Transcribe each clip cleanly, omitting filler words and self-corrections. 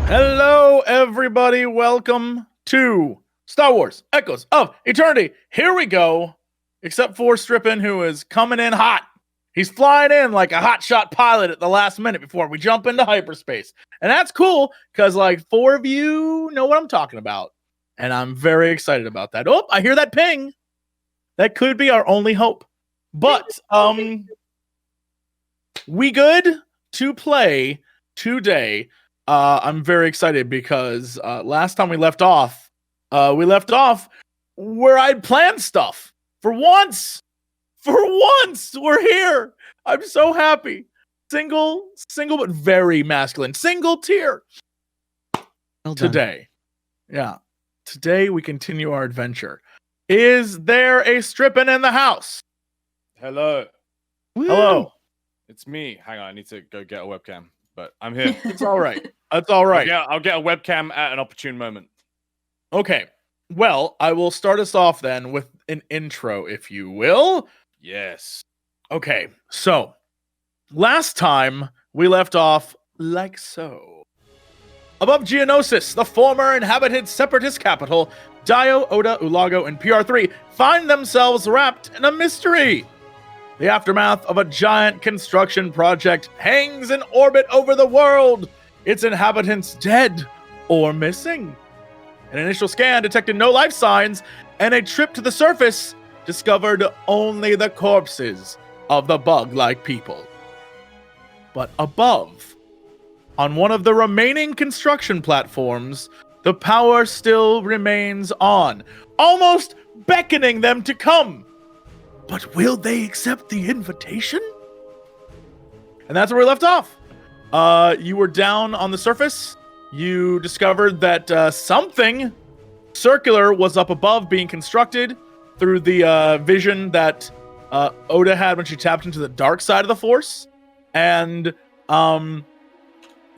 Hello, everybody. Welcome to Star Wars Echoes of Eternity. Here we go. Except for Strippin, who is coming in hot. He's flying in like a hotshot pilot at the last minute before we jump into hyperspace. And that's cool, because like 4 of you know what I'm talking about. And I'm very excited about that. Oh, I hear that ping. That could be our only hope. But we good to play today. I'm very excited because last time we left off where I'd planned stuff. For once, we're here. I'm so happy. Single, but very masculine. Single tier. Well done. Today. Yeah. Today we continue our adventure. Is there a strippin' in the house? Hello. Woo! Hello. It's me. Hang on, I need to go get a webcam, but I'm here. It's all right. That's all right. I'll get a webcam at an opportune moment. Okay. Well, I will start us off then with an intro, if you will. Yes. Okay. So, last time we left off like so. Above GEONOSIS, the former inhabited Separatist capital, DAEYO, Oda, ULAGO, and PR3 find themselves wrapped in a mystery. The aftermath of a giant construction project hangs in orbit over the world, its inhabitants dead or missing. An initial scan detected no life signs, and a trip to the surface discovered only the corpses of the bug-like people. But above, on one of the remaining construction platforms, the power still remains on, almost beckoning them to come. But will they accept the invitation? And that's where we left off. You were down on the surface. You discovered that something circular was up above being constructed through the vision that Oda had when she tapped into the dark side of the Force. And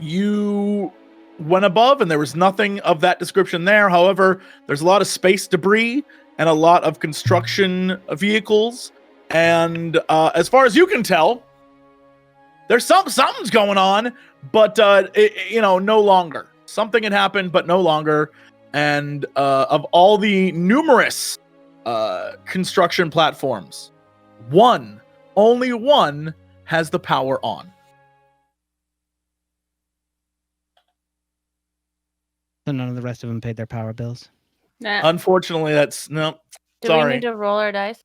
you went above and there was nothing of that description there. However, there's a lot of space debris and a lot of construction vehicles. And as far as you can tell, there's something's going on, but no longer. Something had happened, but no longer. And of all the numerous construction platforms, only one has the power on. So none of the rest of them paid their power bills. Nah. Unfortunately, sorry. Do we need to roll our dice?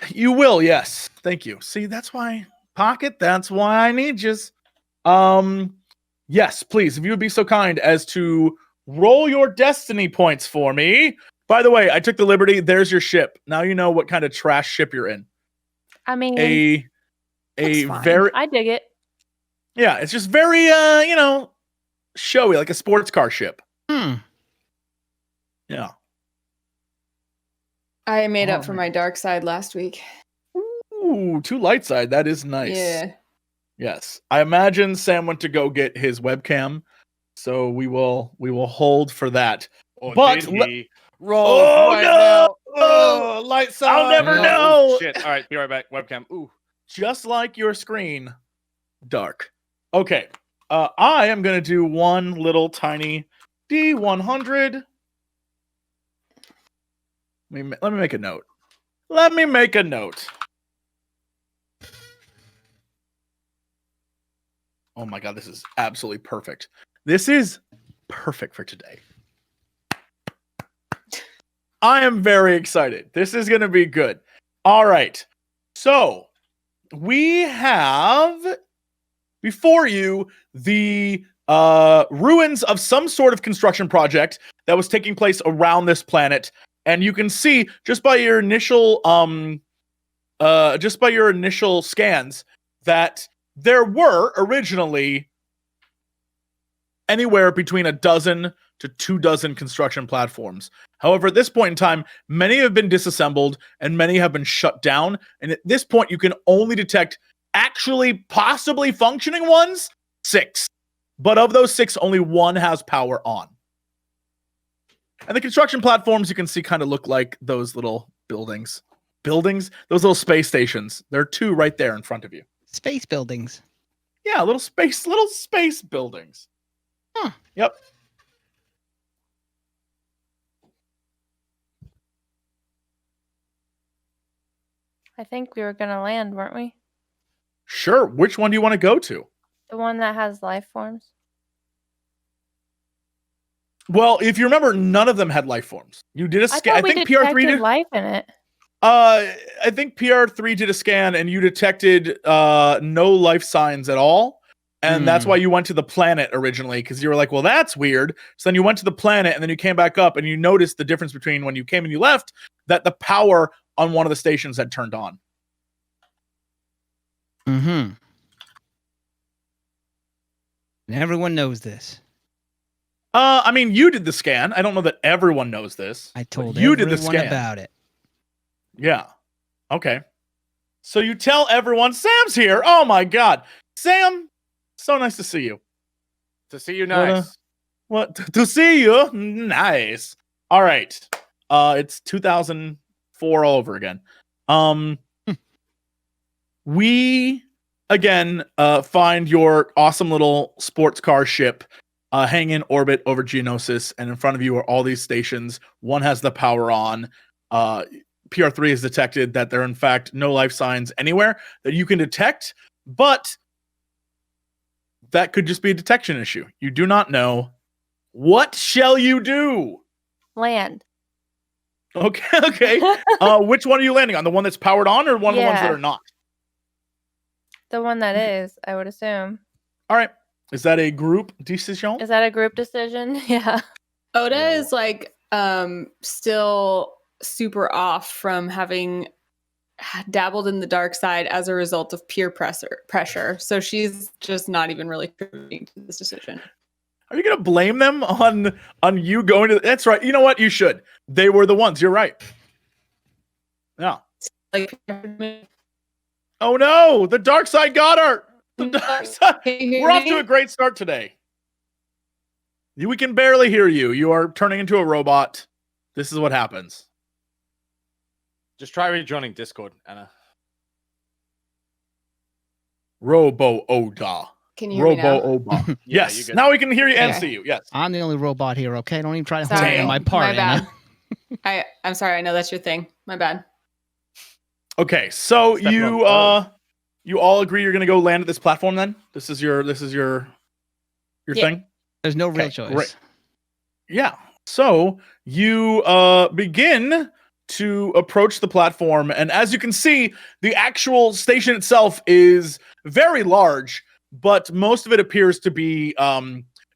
You will, yes. Thank you. See, that's why Pocket, that's why I need yous. Yes, please, if you would be so kind as to roll your destiny points for me. By the way, I took the liberty. There's your ship. Now you know what kind of trash ship you're in. I mean, A very, I dig it. yeah, it's just very showy, like a sports car ship. Yeah. I made up for my dark side last week. Ooh, 2 light side. That is nice. Yeah. Yes. I imagine Sam went to go get his webcam, so we will hold for that. Or But did he roll Oh, right no! now? Oh, light side. I'll never Oh, know. Shit. All right, be right back. Webcam. Ooh. Just like your screen, dark. Okay. I am going to do one little tiny D100. Let me make a note. Oh my god, this is absolutely perfect. This is perfect for today. I am very excited. This is going to be good. All right. So, we have before you the ruins of some sort of construction project that was taking place around this planet. And you can see just by your initial scans that there were originally anywhere between 12 to 24 construction platforms. However, at this point in time, many have been disassembled and many have been shut down. And at this point, you can only detect actually possibly functioning ones, 6. But of those 6, only 1 has power on. And the construction platforms you can see kind of look like those little buildings. Those little space stations. There are 2 right there in front of you. Space buildings. Yeah, little space buildings. Huh. Yep. I think we were gonna land, weren't we? Sure. Which one do you want to go to? The one that has life forms. Well, if you remember, none of them had life forms. You did a scan. I we think PR3 detected did. life in it. I think PR3 did a scan and you detected no life signs at all. And that's why you went to the planet originally, because you were like, well, that's weird. So then you went to the planet and then you came back up and you noticed the difference between when you came and you left, that the power on one of the stations had turned on. Mm-hmm. And everyone knows this. I mean, you did the scan. I don't know that everyone knows this. I told you everyone did the scan about it. Yeah. Okay. So you tell everyone Sam's here. Oh my God, Sam! So nice to see you. To see you, nice. What to see you? Nice. All right. It's 2004 all over again. We again find your awesome little sports car ship hanging in orbit over Geonosis, and in front of you are all these stations. One has the power on. PR3 has detected that there are in fact no life signs anywhere that you can detect, but that could just be a detection issue. You do not know. What shall you do? Land. Okay. Which one are you landing on? The one that's powered on or one of the ones that are not? The one that is, I would assume. All right. Is that a group decision? Is that a group decision? Yeah. Oda is like still super off from having dabbled in the dark side as a result of peer pressure. So she's just not even really contributing to this decision. Are you gonna blame them on you going to? That's right. You know what? You should. They were the ones. You're right. Yeah. Like, oh no! The dark side got her. The dark side. We're off to a great start today. We can barely hear you. You are turning into a robot. This is what happens. Just try rejoining Discord, Anna. Robo Oda. Can you hear me now? Oba. Yes. Now we can hear you and see you. Yes. I'm the only robot here, okay? Don't even try to Sorry. hold my part. My bad. Anna. I'm sorry. I know that's your thing. My bad. Okay, so you all agree you're gonna go land at this platform then? This is your thing? There's no real choice. Right. Yeah. So you begin to approach the platform, and as you can see, the actual station itself is very large, but most of it appears to be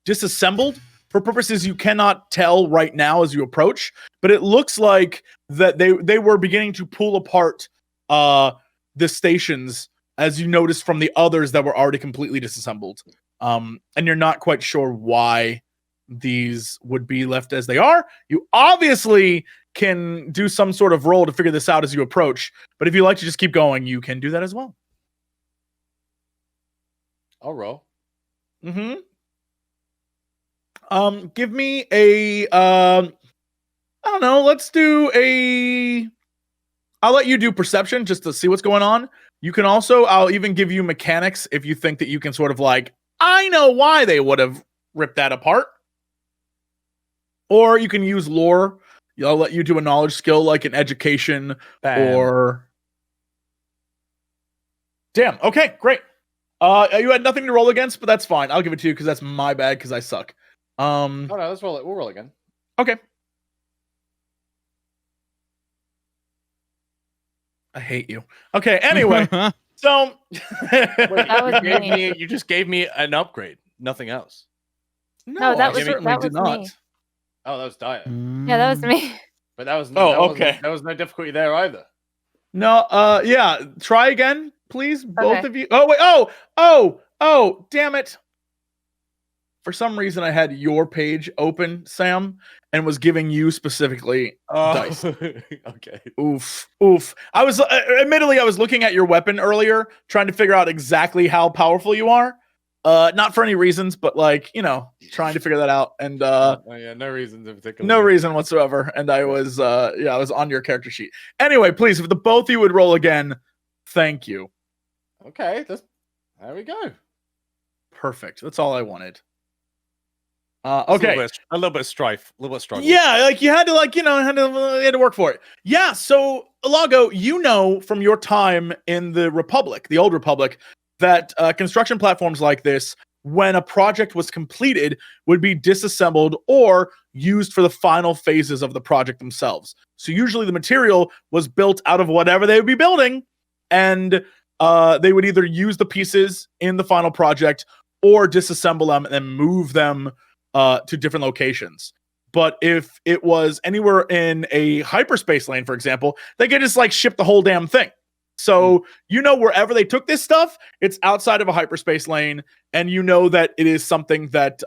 disassembled for purposes you cannot tell right now as you approach. But it looks like that they were beginning to pull apart the stations, as you noticed from the others that were already completely disassembled. And you're not quite sure why these would be left as they are. You obviously can do some sort of roll to figure this out as you approach, but if you like to just keep going, you can do that as well. I'll roll. Give me a I don't know, let's do I'll let you do perception just to see what's going on. You can also, I'll even give you mechanics if you think that you can sort of like, I know why they would have ripped that apart. Or you can use lore. I'll let you do a knowledge skill like an education. Bam. Or... Damn, okay, great. You had nothing to roll against, but that's fine. I'll give it to you because that's my bad because I suck. Oh no, let's roll it. We'll roll again. Okay. I hate you. Okay, anyway. So Wait, you just gave me an upgrade. Nothing else. No, that was certainly did not. me. Oh, that was DAEYO. Yeah, that was me. But that was okay. There was no difficulty there either. No, yeah. Try again, please, both Okay. of you. Oh wait, oh, damn it. For some reason I had your page open, Sam, and was giving you specifically dice. Okay. Oof. I was admittedly I was looking at your weapon earlier, trying to figure out exactly how powerful you are. Not for any reasons, but like, you know, trying to figure that out. And yeah, no reasons in particular. no reason whatsoever. And I was I was on your character sheet. Anyway, please, if the both of you would roll again, thank you. Okay, there we go. Perfect. That's all I wanted. Okay. A little bit of strife, a little bit of struggle. Yeah, like you had to, like, you had to work for it. Yeah. So, ULAGO, from your time in the Republic, the old Republic, that construction platforms like this, when a project was completed, would be disassembled or used for the final phases of the project themselves. So usually the material was built out of whatever they would be building, and they would either use the pieces in the final project or disassemble them and then move them to different locations. But if it was anywhere in a hyperspace lane, for example, they could just like ship the whole damn thing. So wherever they took this stuff, it's outside of a hyperspace lane, and that it is something that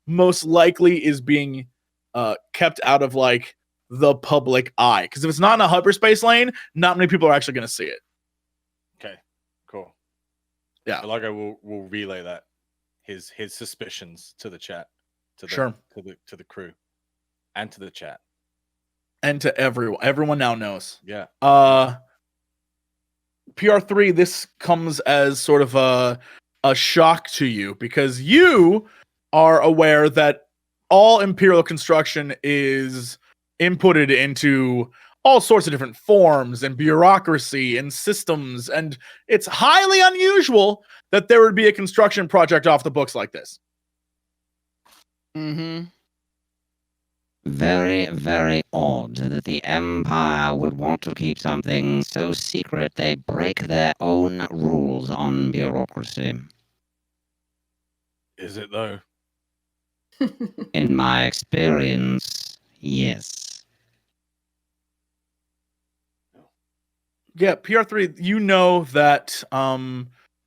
most likely is being kept out of like the public eye. Because if it's not in a hyperspace lane, not many people are actually going to see it. Okay, cool. Yeah, ULAGO will relay that his suspicions to the chat, to the crew, and to the chat, and to everyone. Everyone now knows. Yeah. PR3, this comes as sort of a shock to you because you are aware that all Imperial construction is inputted into all sorts of different forms and bureaucracy and systems, and it's highly unusual that there would be a construction project off the books like this. Mm-hmm. Very, very odd that the Empire would want to keep something so secret they break their own rules on bureaucracy. Is it though? In my experience, yes. Yeah, PR3, that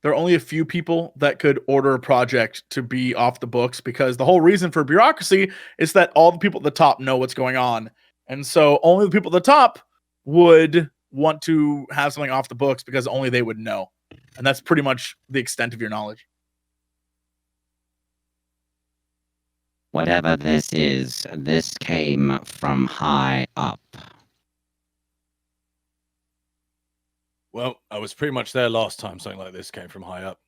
there are only a few people that could order a project to be off the books, because the whole reason for bureaucracy is that all the people at the top know what's going on. And so only the people at the top would want to have something off the books because only they would know. And that's pretty much the extent of your knowledge. Whatever this is, this came from high up. Well, I was pretty much there last time something like this came from high up.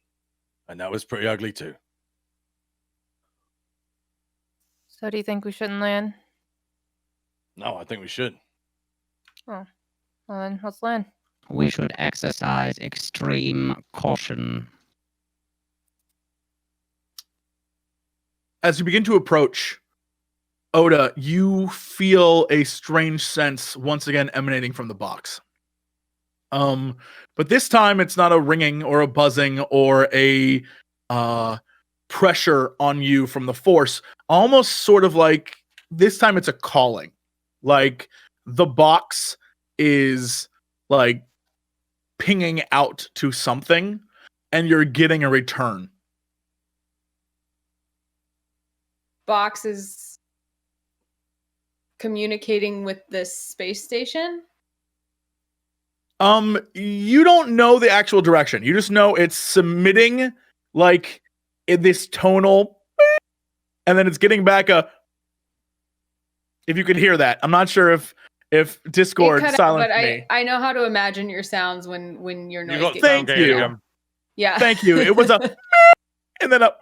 And that was pretty ugly too. So do you think we shouldn't land? No, I think we should. Oh, well then let's land. We should exercise extreme caution. As you begin to approach, Oda, you feel a strange sense once again emanating from the box. But this time it's not a ringing or a buzzing or a pressure on you from the force. Almost sort of like this time it's a calling. Like the box is like pinging out to something and you're getting a return. Box is communicating with this space station? You don't know the actual direction. You just know it's submitting like in this tonal, and then it's getting back a. If you could hear that, I'm not sure if Discord silenced me. I know how to imagine your sounds when your noise. Thank you. Yeah. Thank you. It was a, and then a.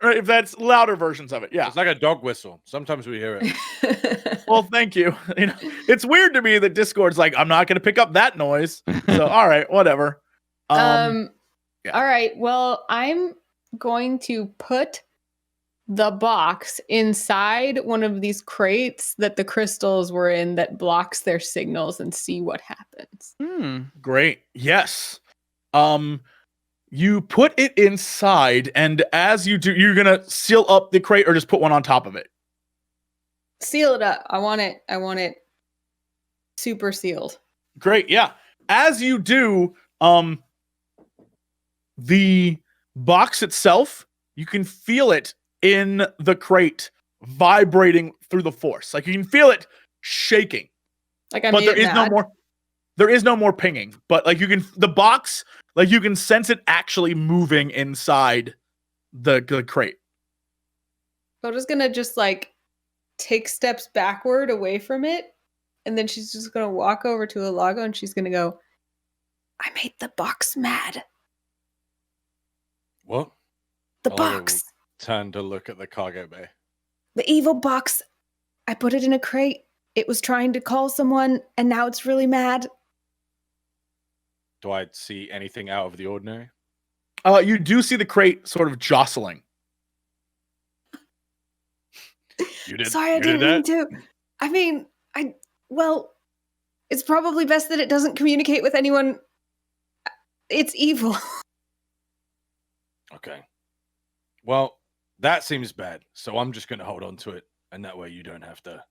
If that's louder versions of it, yeah. It's like a dog whistle. Sometimes we hear it. Well, thank you. It's weird to me that Discord's like, I'm not going to pick up that noise. So, all right, whatever. Yeah. All right. Well, I'm going to put the box inside one of these crates that the crystals were in that blocks their signals and see what happens. Great. Yes. You put it inside, and as you do, you're gonna seal up the crate or just put one on top of it? Seal it up. I want it super sealed. Great, yeah. As you do, the box itself, you can feel it in the crate vibrating through the force. Like you can feel it shaking. Like but there is no more pinging. But like the box, like you can sense it actually moving inside the crate. Coda's gonna just like take steps backward away from it, and then she's just gonna walk over to ULAGO and she's gonna go, I made the box mad. What? The box. Turn to look at the cargo bay. The evil box. I put it in a crate. It was trying to call someone, and now it's really mad. Do I see anything out of the ordinary? You do see the crate sort of jostling. You did. Sorry, I didn't mean to. I mean, well, it's probably best that it doesn't communicate with anyone. It's evil. Okay. Well, that seems bad. So I'm just going to hold on to it, and that way you don't have to.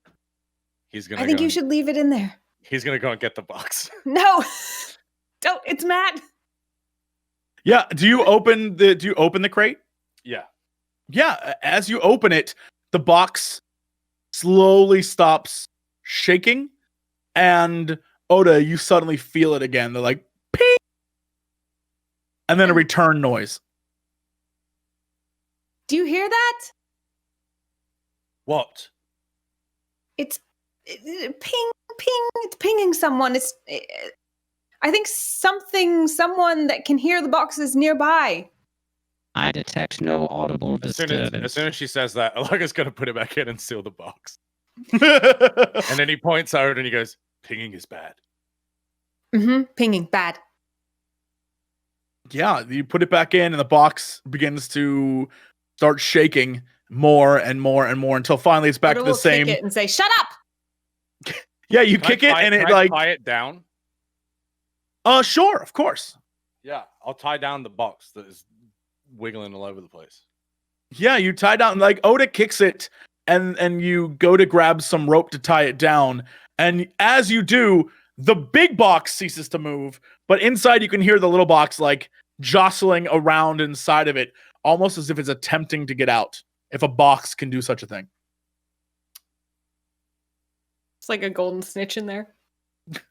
I think you should leave it in there. He's going to go and get the box. No, don't. It's mad. Yeah. Do you open the crate? Yeah. Yeah. As you open it, the box slowly stops shaking, and Oda, you suddenly feel it again. They're like, ping! And then a return noise. Do you hear that? What? It's ping, ping. It's pinging someone. I think someone that can hear the box is nearby. I detect no audible disturbance. As soon as she says that, Alaga's going to put it back in and seal the box. And then he points out and he goes, pinging is bad. Pinging, bad. Yeah, you put it back in and the box begins to start shaking more and more and more until finally it's back to the same. Kick it and say, "Shut up!" Yeah, you kick it and it like tie it down. Sure, of course. Yeah, I'll tie down the box that is wiggling all over the place. Yeah, you tie down like Oda kicks it and you go to grab some rope to tie it down, and as you do, the big box ceases to move, but inside you can hear the little box like jostling around inside of it, almost as if it's attempting to get out. If a box can do such a thing. It's like a golden snitch in there.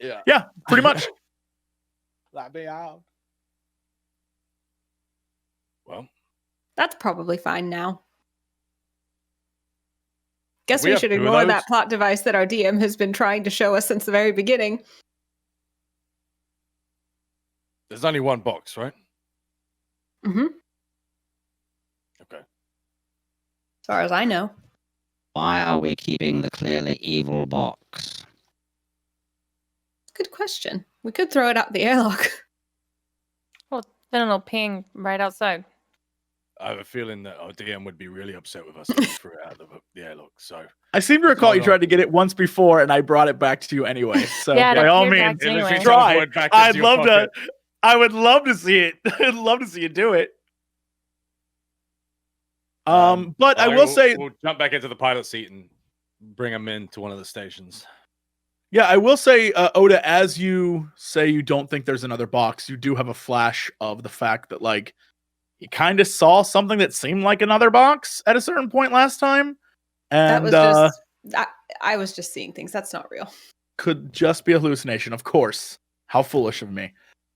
Yeah. Yeah, pretty much. Let me out. Well, that's probably fine now. Guess We we have should two of ignore those. that plot device that our DM has been trying to show us since the very beginning. there's only one box, right? Mm-hmm. Okay. As far as I know. Why are we keeping the clearly evil box? Good question. We could throw it out the airlock. Well, then it'll ping right outside. I have a feeling that our DM would be really upset with us if we threw it out of the airlock. So I seem to recall you Hold on. tried to get it once before, and I brought it back to you anyway. So Yeah, by that's all your means, bags anyway. try. Back I'd into your love to. pocket. I would love to see it. I'd love to see you do it. But I will say, we'll jump back into the pilot seat and bring him into one of the stations. yeah, I will say, Oda, as you say you don't think there's another box, you do have a flash of the fact that, like, you kind of saw something that seemed like another box at a certain point last time. And That was just... I was just seeing things. That's not real. could just be a hallucination, of course. How foolish of me.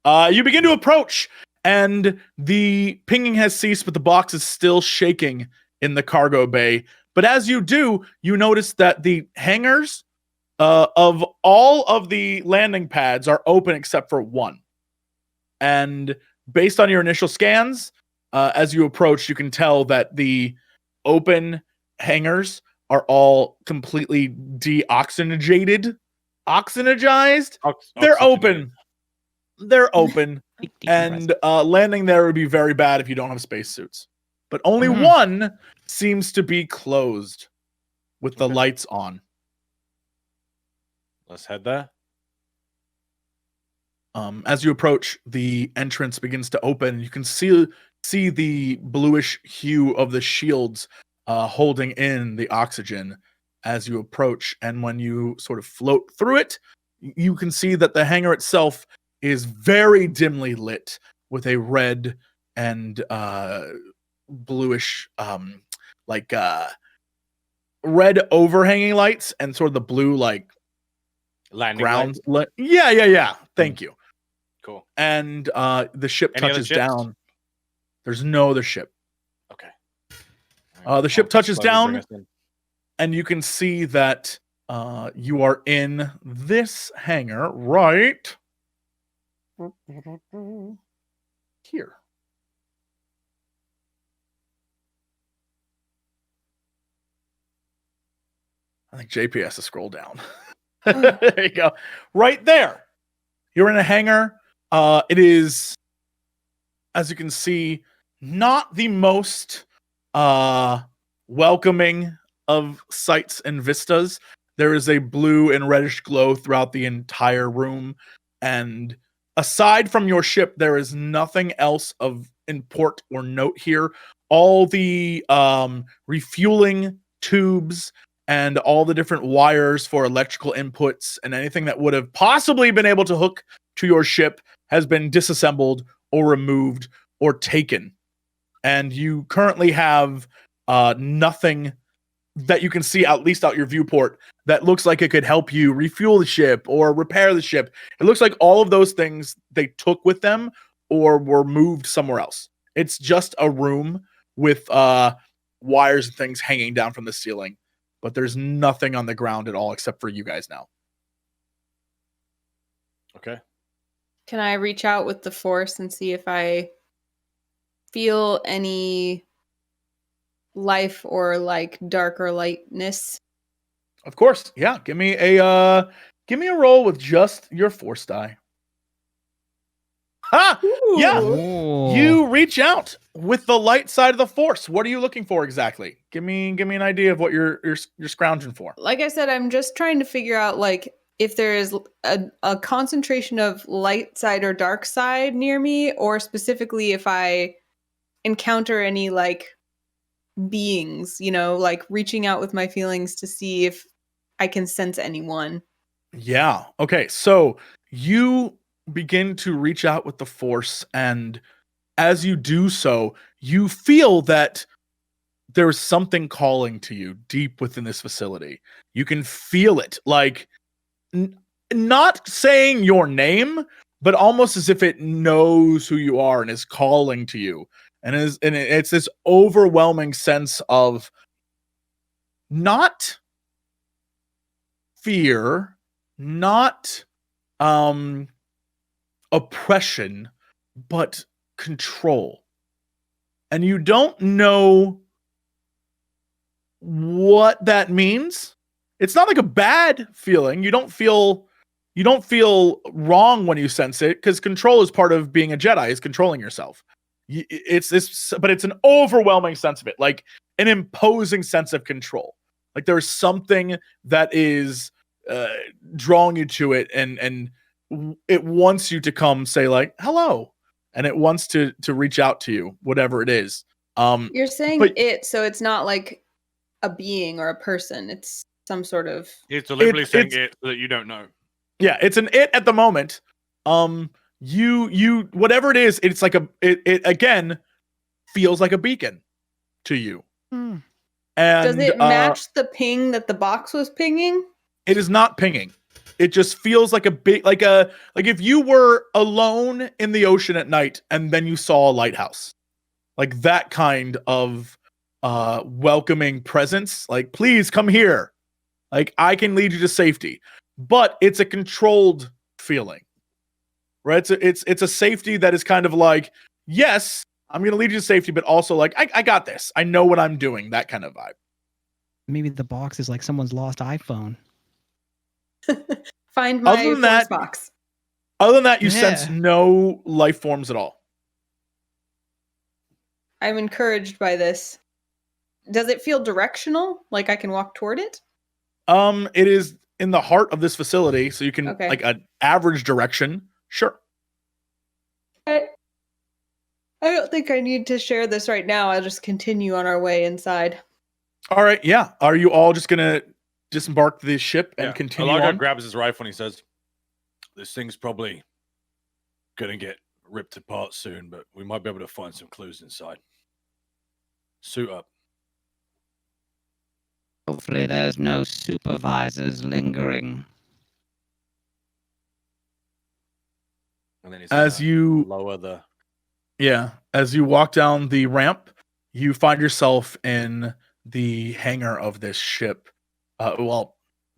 You begin to approach, and the pinging has ceased, but the box is still shaking in the cargo bay. But as you do, you notice that the hangars of all of the landing pads are open except for one. And based on your initial scans, as you approach, you can tell that the open hangars are all completely deoxygenated. Oxygenized? They're open. They're open. And landing there would be very bad if you don't have spacesuits. But only one seems to be closed with the lights on. Let's head there. As you approach, the entrance begins to open. You can see the bluish hue of the shields holding in the oxygen as you approach. And when you sort of float through it, you can see that the hangar itself is very dimly lit with a red and bluish, red overhanging lights and sort of the blue, like, Landing ground. lights. Yeah. Thank you. Cool. And the ship Any other touches ships? down. There's no other ship. Okay. The ship touches slowly down, bring us in. and you can see that you are in this hangar right here. I think JP has to scroll down. There you go. Right there. You're in a hangar. It is, as you can see, not the most welcoming of sights and vistas. There is a blue and reddish glow throughout the entire room. And aside from your ship, there is nothing else of import or note here. All the refueling tubes and all the different wires for electrical inputs and anything that would have possibly been able to hook to your ship has been disassembled or removed or taken. And you currently have nothing that you can see, at least out your viewport, that looks like it could help you refuel the ship or repair the ship. It looks like all of those things they took with them or were moved somewhere else. It's just a room with wires and things hanging down from the ceiling. But there's nothing on the ground at all except for you guys now. Okay. Can I reach out with the force and see if I feel any life or like darker lightness? Of course. Yeah. Give me a roll with just your force die. Ha! Ooh. Yeah. Ooh. You reach out with the light side of the force. What are you looking for exactly? Give me an idea of what you're scrounging for. Like I said, I'm just trying to figure out like if there is a concentration of light side or dark side near me, or specifically if I encounter any like beings, you know, like reaching out with my feelings to see if I can sense anyone. Yeah. Okay. So you begin to reach out with the force, and as you do so, you feel that there's something calling to you deep within this facility. You can feel it, like not saying your name, but almost as if it knows who you are and is calling to you. And it's this overwhelming sense of not fear, not oppression, but control. And you don't know what that means. It's not like a bad feeling. You don't feel wrong when you sense it, because control is part of being a Jedi, is controlling yourself. It's this, but it's an overwhelming sense of it, like an imposing sense of control. Like there's something that is drawing you to it, and it wants you to come say like hello, and it wants to reach out to you, whatever it is. You're saying but- it, so it's not like a being or a person. It's some sort of. It's deliberately saying it's- it so that you don't know. Yeah, it's an it at the moment. You whatever it is, it's like it again feels like a beacon to you. Hmm. And Does it match the ping that the box was pinging? it is not pinging. It just feels like a big, like if you were alone in the ocean at night and then you saw a lighthouse, like that kind of welcoming presence. Like, please come here. Like, I can lead you to safety. But it's a controlled feeling, right? It's a safety that is kind of like, yes, I'm going to lead you to safety, but also like, I got this. I know what I'm doing. That kind of vibe. Maybe the box is like someone's lost iPhone. Find my Other than force that- box. Other than that, you Yeah. sense no life forms at all. I'm encouraged by this. Does it feel directional? Like I can walk toward it? It is in the heart of this facility, so you can Okay. like an average direction. Sure. I don't think I need to share this right now. I'll just continue on our way inside. All right. Yeah. Are you all just gonna disembark the ship and Yeah. continue Ulago on? grabs his rifle and he says, "This thing's probably gonna get ripped apart soon, but we might be able to find some clues inside. Suit up." Hopefully there's no supervisors lingering. And then he's As gonna you lower the as you walk down the ramp, you find yourself in the hangar of this ship.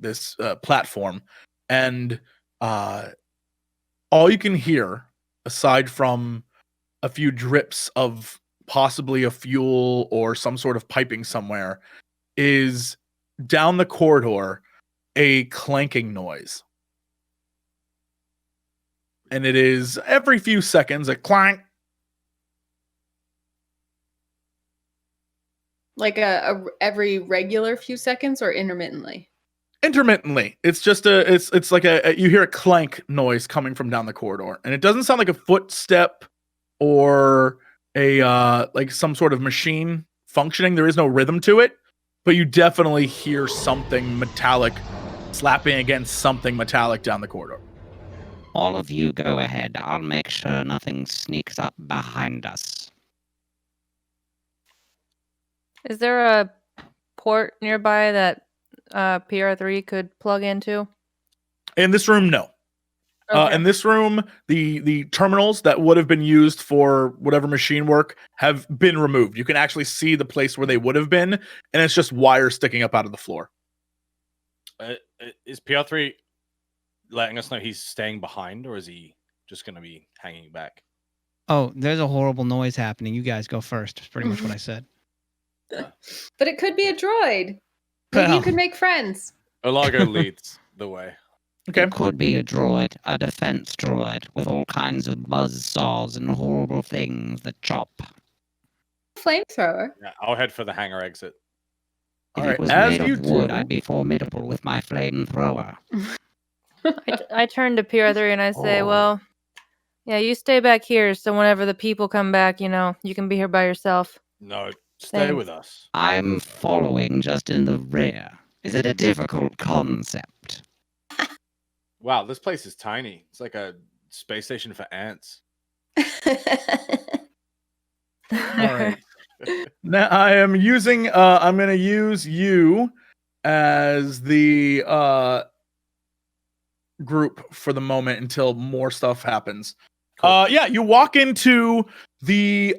This platform, and all you can hear, aside from a few drips of possibly a fuel or some sort of piping somewhere, is down the corridor a clanking noise. And it is every few seconds a clank. Like every regular few seconds or intermittently? Intermittently. It's just it's like you hear a clank noise coming from down the corridor. And it doesn't sound like a footstep or a like some sort of machine functioning. There is no rhythm to it, but you definitely hear something metallic slapping against something metallic down the corridor. All of you go ahead. I'll make sure nothing sneaks up behind us. Is there a port nearby that PR3 could plug into? In this room, no. Okay. In this room, the terminals that would have been used for whatever machine work have been removed. You can actually see the place where they would have been, and it's just wires sticking up out of the floor. Is PR3 letting us know he's staying behind, or is he just going to be hanging back? Oh, there's a horrible noise happening. You guys go first. That's pretty much what I said. But it could be a droid. Maybe Well. you could make friends. ULAGO leads the way. Okay. It could be a droid, a defense droid, with all kinds of buzzsaws and horrible things that chop. Flamethrower. Yeah, I'll head for the hangar exit. If All right, it was as made you of wood, do- I'd be formidable with my flamethrower. I turn to PR3 and I say, Oh. well, yeah, you stay back here so whenever the people come back, you can be here by yourself. No, stay Thanks. with us. I'm following just in the rear. Is it a difficult concept? Wow, this place is tiny. It's like a space station for ants. All right. Now I am using I'm going to use you as the group for the moment until more stuff happens. Cool. Yeah, you walk into the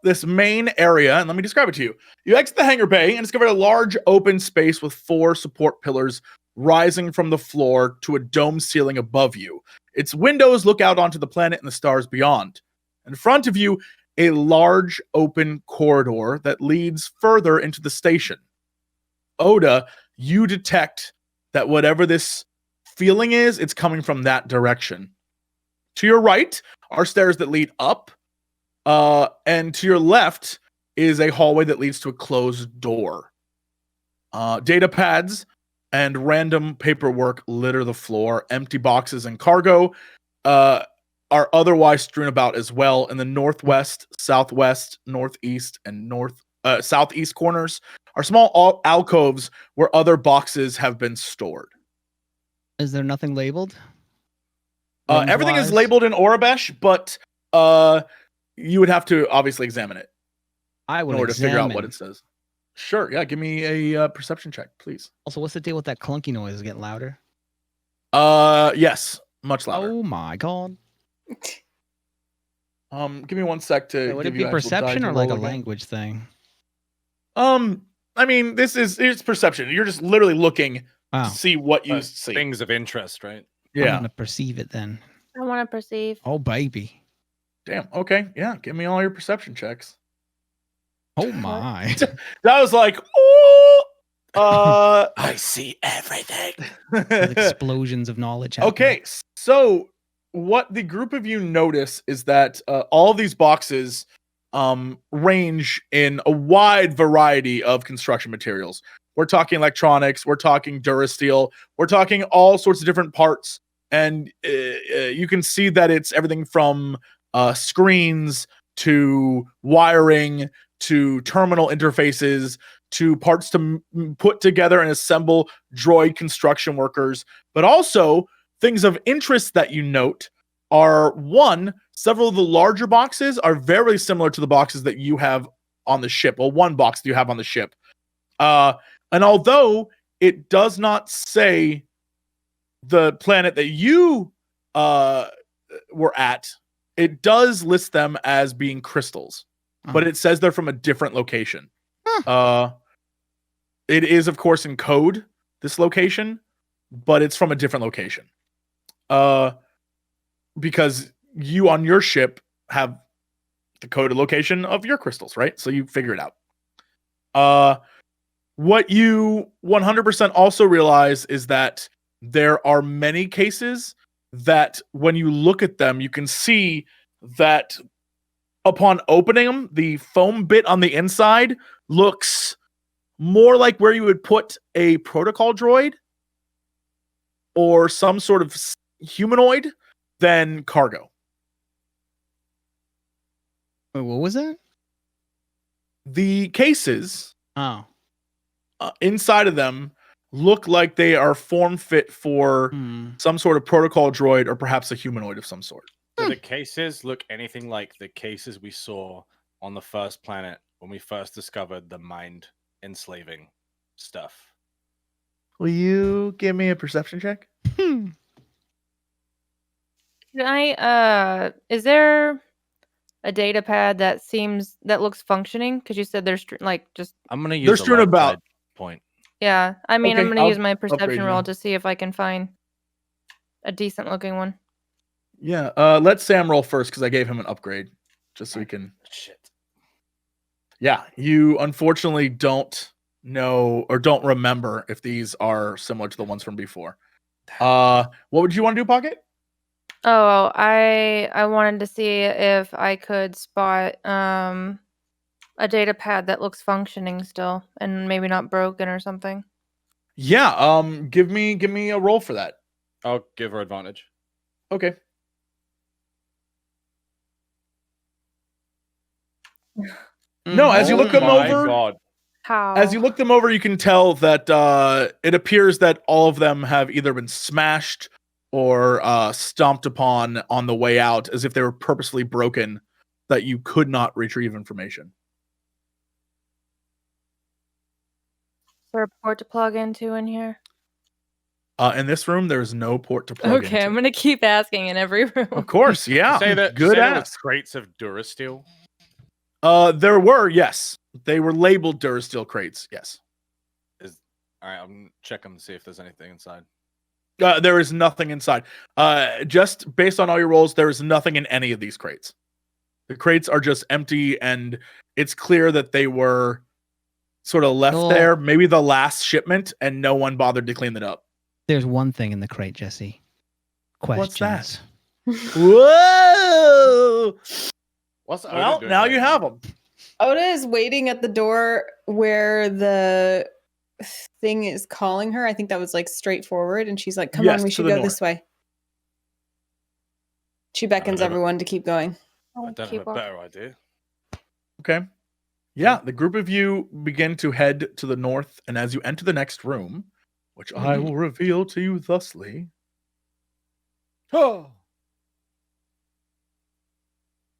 this main area, and let me describe it to you. You exit the hangar bay and discover a large open space with 4 support pillars rising from the floor to a dome ceiling above you. Its windows look out onto the planet and the stars beyond. In front of you, a large open corridor that leads further into the station. Oda, you detect that whatever this feeling is, it's coming from that direction. To your right are stairs that lead up, and to your left is a hallway that leads to a closed door. Data pads and random paperwork litter the floor. Empty boxes and cargo are otherwise strewn about as well. In the northwest, southwest, northeast, and southeast corners are small alcoves where other boxes have been stored. Is there nothing labeled? Everything is Rooms-wise? labeled in Orabesh, but you would have to obviously examine it I in would order to figure out what examine. it says. Sure, yeah, give me a perception check, please. Also, what's the deal with that clunky noise? Is it getting louder? Yes, much louder. Oh my god. Give me 1 sec to Wait, would give it you be actual die perception to or like a roll again. language thing? I mean, it's perception. You're just literally looking Wow. to see what you Uh, see. Things of interest, right? I'm Yeah. gonna perceive it then. I want to perceive. Oh baby. Damn. Okay. Yeah. Give me all your perception checks. Oh my. That was like, oh. I see everything. There's explosions of knowledge. happening. Okay, so what the group of you notice is that all of these boxes range in a wide variety of construction materials. We're talking electronics, we're talking Durasteel, we're talking all sorts of different parts, and you can see that it's everything from screens to wiring to terminal interfaces to parts to put together and assemble droid construction workers, but also things of interest that you note are one, several of the larger boxes are very similar to the boxes that you have on the ship. Well, one box that you have on the ship. And although it does not say the planet that you were at, it does list them as being crystals, but it says they're from a different location. It is, of course, in code, this location, but it's from a different location. Because you on your ship have the coded location of your crystals, right? So you figure it out. What you 100% also realize is that there are many cases that when you look at them, you can see that upon opening them, the foam bit on the inside looks more like where you would put a protocol droid or some sort of humanoid than cargo. Wait, what was that? The cases Oh. inside of them look like they are form fit for Hmm. some sort of protocol droid or perhaps a humanoid of some sort. Do the cases look anything like the cases we saw on the first planet when we first discovered the mind enslaving stuff? Will you give me a perception check? Can I? Is there a data pad that looks functioning? Because you said there's just I'm gonna They're use the strewn light about. side point. yeah. I mean, Okay, I'm gonna I'll use my upgrade perception you. roll to see if I can find a decent looking one. Yeah, let Sam roll first because I gave him an upgrade just so he can. Shit. Yeah, you unfortunately don't know or don't remember if these are similar to the ones from before. What would you want to do, Pocket? Oh, I wanted to see if I could spot a data pad that looks functioning still and maybe not broken or something. Yeah, give me a roll for that. I'll give her advantage. Okay. No, as you look them my over, God. How? as you look them over, you can tell that it appears that all of them have either been smashed or stomped upon on the way out, as if they were purposely broken, that you could not retrieve information. Is there a port to plug into in here? In this room, there is no port to plug Okay, into. I'm gonna keep asking in every room. Of course, yeah. Say that. Good Say there ask. were crates of Durasteel. There were, yes. They were labeled Durasteel crates, yes. All right, I'm gonna check them to see if there's anything inside. There is nothing inside. Just based on all your rolls, there is nothing in any of these crates. The crates are just empty, and it's clear that they were sort of left Oh. there, maybe the last shipment, and no one bothered to clean it up. There's one thing in the crate, Jesse. What's that? Questions. Whoa! What's Oda Well, doing now right you have them. Oda is waiting at the door where the thing is calling her. I think that was like straightforward. And she's like, come Yes, on, we to should the go north. this way. She beckons don't know. everyone to keep going. I don't have a better idea. Okay. Yeah, the group of you begin to head to the north, and as you enter the next room, which I will reveal to you thusly. Oh,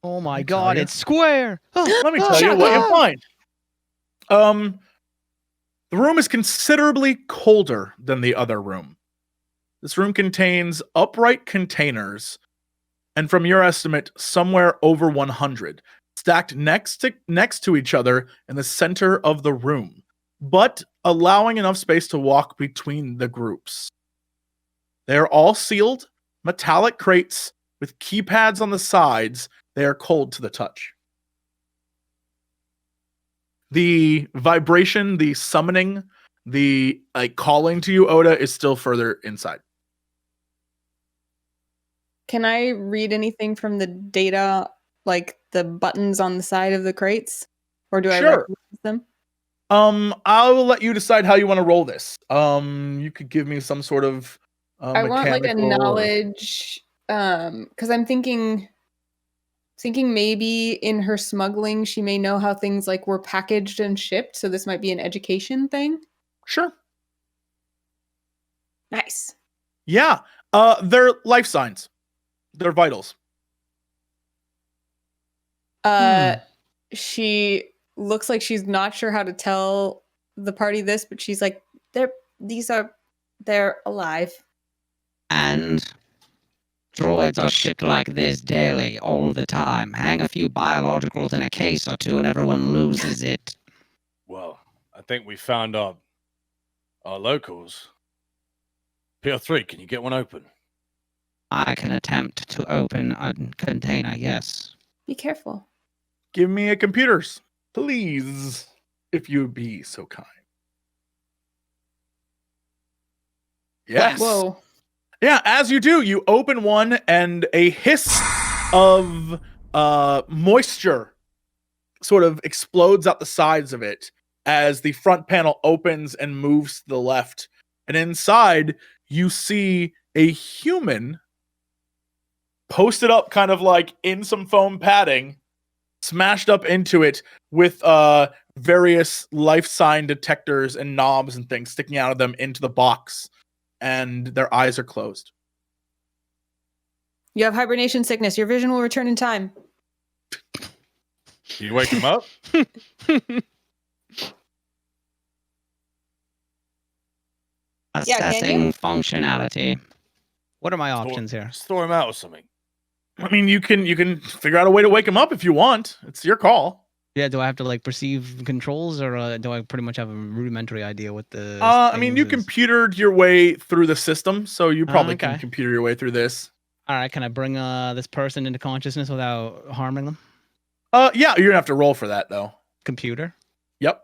Oh my me tell God, ya. it's square. Oh, let me tell you what you find. The room is considerably colder than the other room. This room contains upright containers, and from your estimate, somewhere over 100, stacked next to each other in the center of the room, but allowing enough space to walk between the groups. They are all sealed, metallic crates with keypads on the sides. They are cold to the touch. The vibration, the summoning, the calling to you, Oda, is still further inside. Can I read anything from the data, like the buttons on the side of the crates? Or do I Sure. recognize them? I will let you decide how you want to roll this. You could give me some sort of I want like a mechanical or- knowledge, because I'm thinking maybe in her smuggling, she may know how things like were packaged and shipped. So this might be an education thing. Sure. Nice. Yeah. They're life signs. They're vitals. She looks like she's not sure how to tell the party this, but she's like, they're alive. And droids are shit like this daily, all the time. Hang a few biologicals in a case or two and everyone loses it. Well, I think we found our locals. PR3, can you get one open? I can attempt to open a container, yes. Be careful. Give me a computers, please, if you would be so kind. Yes. Whoa. Yeah, as you do, you open one and a hiss of moisture sort of explodes out the sides of it as the front panel opens and moves to the left. And inside, you see a human posted up kind of like in some foam padding, smashed up into it with various life sign detectors and knobs and things sticking out of them into the box. And their eyes are closed. You have hibernation sickness. Your vision will return in time. Do you wake him up? Yeah, can Assessing functionality. What are my options here? Just throw him out or something. I mean, you can figure out a way to wake him up if you want. It's your call. Yeah, do I have to like perceive controls, or do I pretty much have a rudimentary idea what the? I mean, you thing is? computered your way through the system, so you probably can okay. computer your way through this. All right, can I bring this person into consciousness without harming them? Yeah, you're gonna have to roll for that though. Computer. Yep.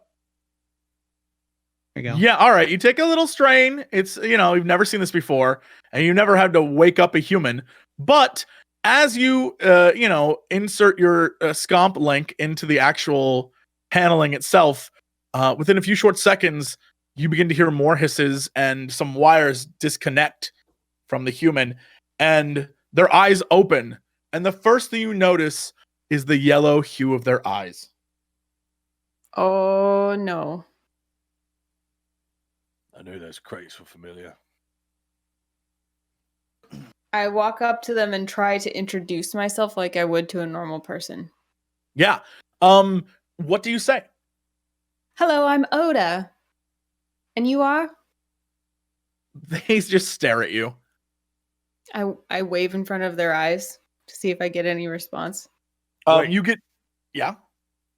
There you go. Yeah, all right. You take a little strain. It's, you've never seen this before, and you never had to wake up a human. But as you, insert your scomp link into the actual paneling itself, within a few short seconds, you begin to hear more hisses and some wires disconnect from the human, and their eyes open. And the first thing you notice is the yellow hue of their eyes. Oh, no. I knew those crates were familiar. I walk up to them and try to introduce myself like I would to a normal person. Yeah. What do you say? Hello, I'm Oda. And you are? They just stare at you. I wave in front of their eyes to see if I get any response. Wait. You get, yeah.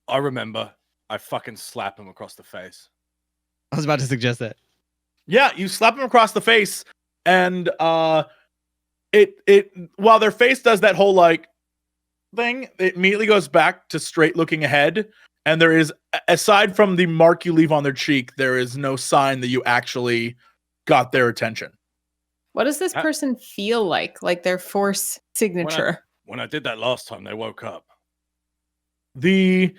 I remember. I fucking slap him across the face. I was about to suggest that. Yeah, you slap them across the face, and it while their face does that whole like thing, it immediately goes back to straight looking ahead, and there is, aside from the mark you leave on their cheek, there is no sign that you actually got their attention. What does this person feel like? Like their force signature? When I did that last time, they woke up. The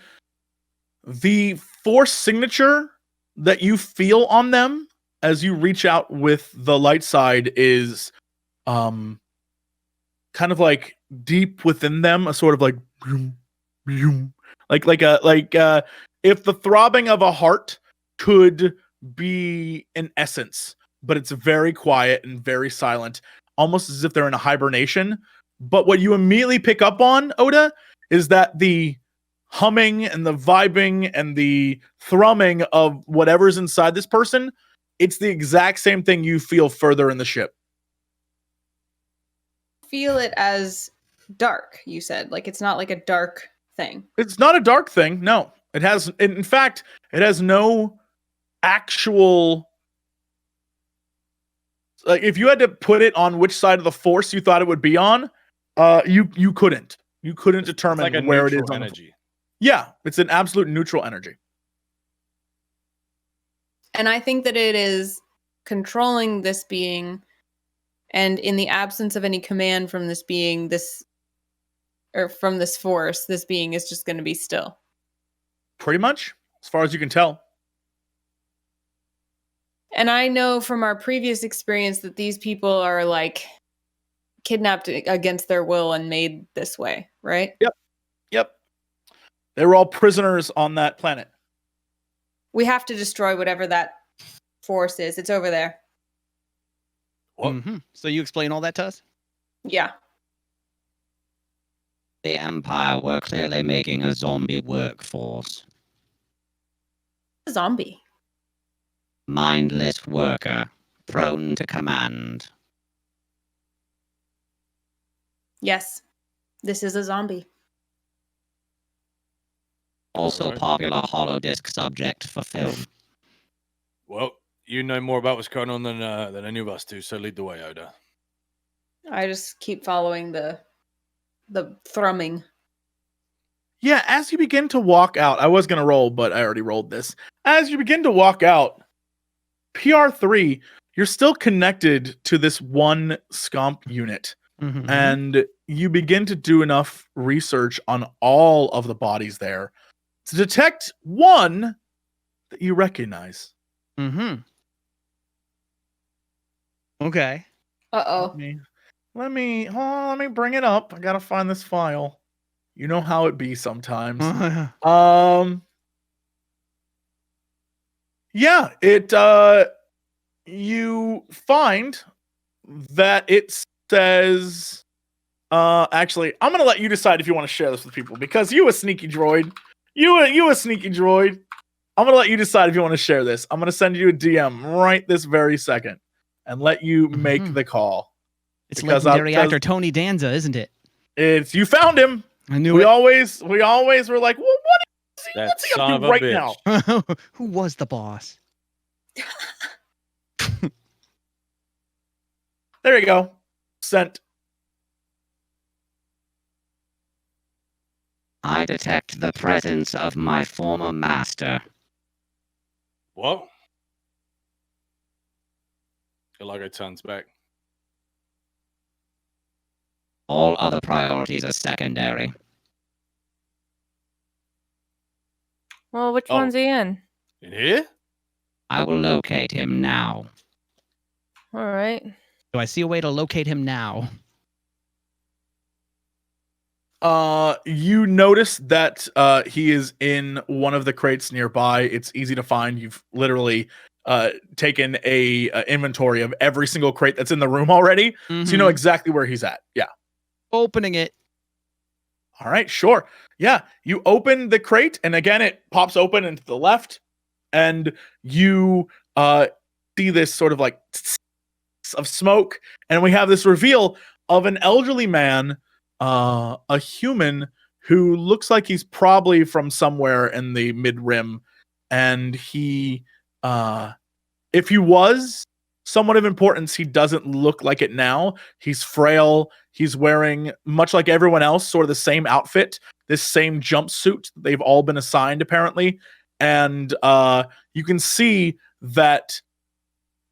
force signature that you feel on them as you reach out with the light side is kind of like deep within them, a sort of like boom, boom, like if the throbbing of a heart could be an essence, but it's very quiet and very silent, almost as if they're in a hibernation. But what you immediately pick up on, Oda, is that the humming and the vibing and the thrumming of whatever's inside this person, it's the exact same thing you feel further in the ship. Feel it as dark, you said. Like it's not like a dark thing. It's not a dark thing. No, it has. In fact, it has no actual. Like if you had to put it on which side of the force you thought it would be on, you couldn't. You couldn't determine It's like a where it is neutral on energy. Yeah, it's an absolute neutral energy. And I think that it is controlling this being, and in the absence of any command from this being, from this force, this being is just going to be still. Pretty much, as far as you can tell. And I know from our previous experience that these people are like kidnapped against their will and made this way, right? Yep. They were all prisoners on that planet. We have to destroy whatever that force is. It's over there. What? Mm-hmm. So you explain all that to us? Yeah. The Empire were clearly making a zombie workforce. A zombie. Mindless worker, prone to command. Yes. This is a zombie. Also Alright. popular holodisc subject for film. Well, you know more about what's going on than any of us do, so lead the way, Oda. I just keep following the thrumming. Yeah, as you begin to walk out, I was going to roll, but I already rolled this. As you begin to walk out, PR3, you're still connected to this one scomp unit, Mhm. and you begin to do enough research on all of the bodies there to detect one that you recognize. Mhm. Okay. Uh-oh. Let me bring it up. I gotta find this file. You know how it be sometimes. Yeah, it you find that it says actually, I'm gonna let you decide if you want to share this with people because you a sneaky droid. You a sneaky droid. I'm gonna let you decide if you want to share this. I'm gonna send you a DM right this very second and let you make Mhm. the call. It's Because legendary actor Tony Danza, isn't it? It's you found him. I knew We it. always were like, well, what's he up son to of a right bitch. now? Who was the boss? There you go. Sent. I detect the presence of my former master. What? ULAGO turns back. All other priorities are secondary. Well, which Oh. one's he in? In here? I will locate him now. All right. Do I see a way to locate him now? You notice that he is in one of the crates nearby. It's easy to find. You've literally taken a inventory of every single crate that's in the room already, so you know Mhm. exactly where he's at. Yeah. Opening it. All right, sure. Yeah, you open the crate, and again, it pops open and to the left, and you see this sort of like of smoke, and we have this reveal of an elderly man, a human who looks like he's probably from somewhere in the mid rim, and he, if he was someone of importance, he doesn't look like it now. He's frail. He's wearing, much like everyone else, sort of the same outfit, this same jumpsuit they've all been assigned, apparently. And you can see that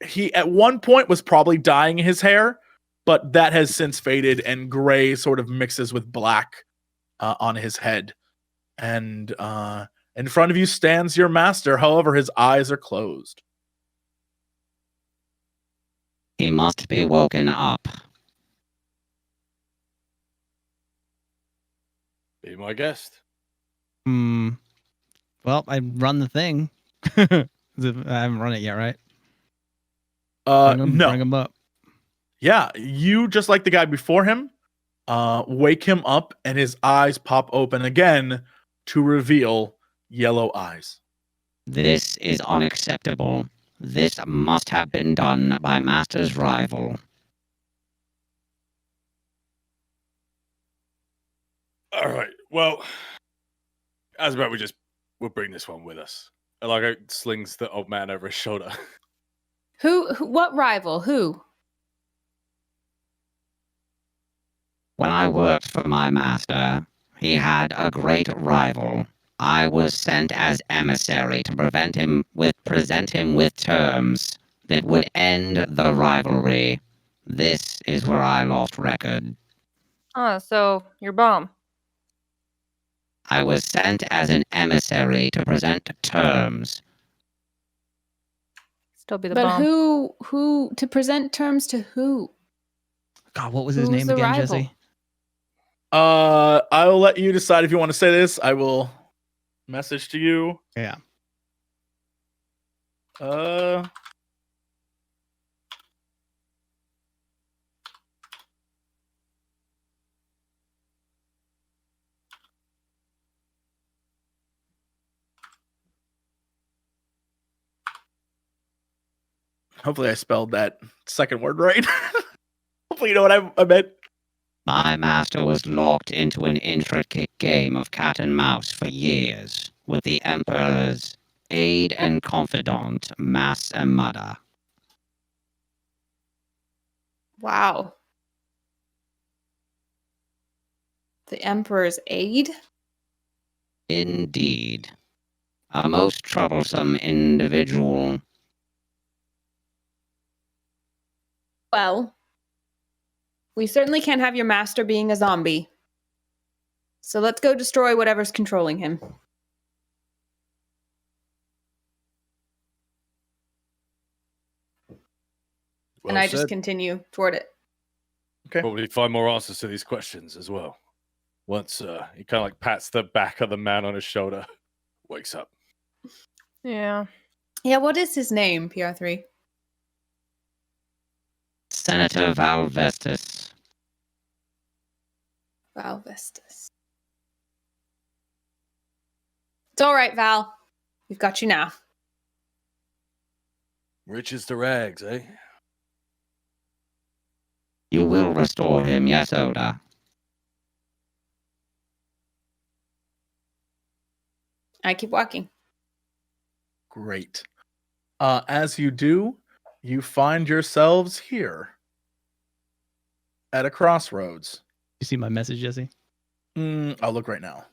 he, at one point, was probably dyeing his hair, but that has since faded, and gray sort of mixes with black on his head. And in front of you stands your master. However, his eyes are closed. He must be woken up. Be my guest. Hmm. Well, I run the thing. I haven't run it yet, right? No. Bring him up. Yeah, you, just like the guy before him, wake him up, and his eyes pop open again to reveal yellow eyes. This is unacceptable. This must have been done by Master's rival. All right. Well, as about we'll bring this one with us. ULAGO slings the old man over his shoulder. What rival? Who? When I worked for my master, he had a great rival. I was sent as emissary to present him with terms that would end the rivalry. This is where I lost record. Oh, so your bomb. I was sent as an emissary to present terms. Still be the But bomb. who to present terms to who? God, what was his Who's name the again, rival? Jesse? I will let you decide if you want to say this. I will message to you. Yeah. Hopefully I spelled that second word right. Hopefully you know what I meant. My master was locked into an intricate game of cat and mouse for years with the Emperor's aide and confidant, Mas Amada. Wow. The Emperor's aide? Indeed. A most troublesome individual. Well, we certainly can't have your master being a zombie. So let's go destroy whatever's controlling him. Well And I just said. continue toward it. Probably find more answers to these questions as well. Once he kind of like pats the back of the man on his shoulder, wakes up. Yeah. Yeah, what is his name, PR3? Senator Valvestis. Val Vestas. It's all right, Val. We've got you now. Riches to rags, eh? You will restore him, yes, Oda. I keep walking. Great. As you do, you find yourselves here at a crossroads. You see my message, Jesse? I'll look right now.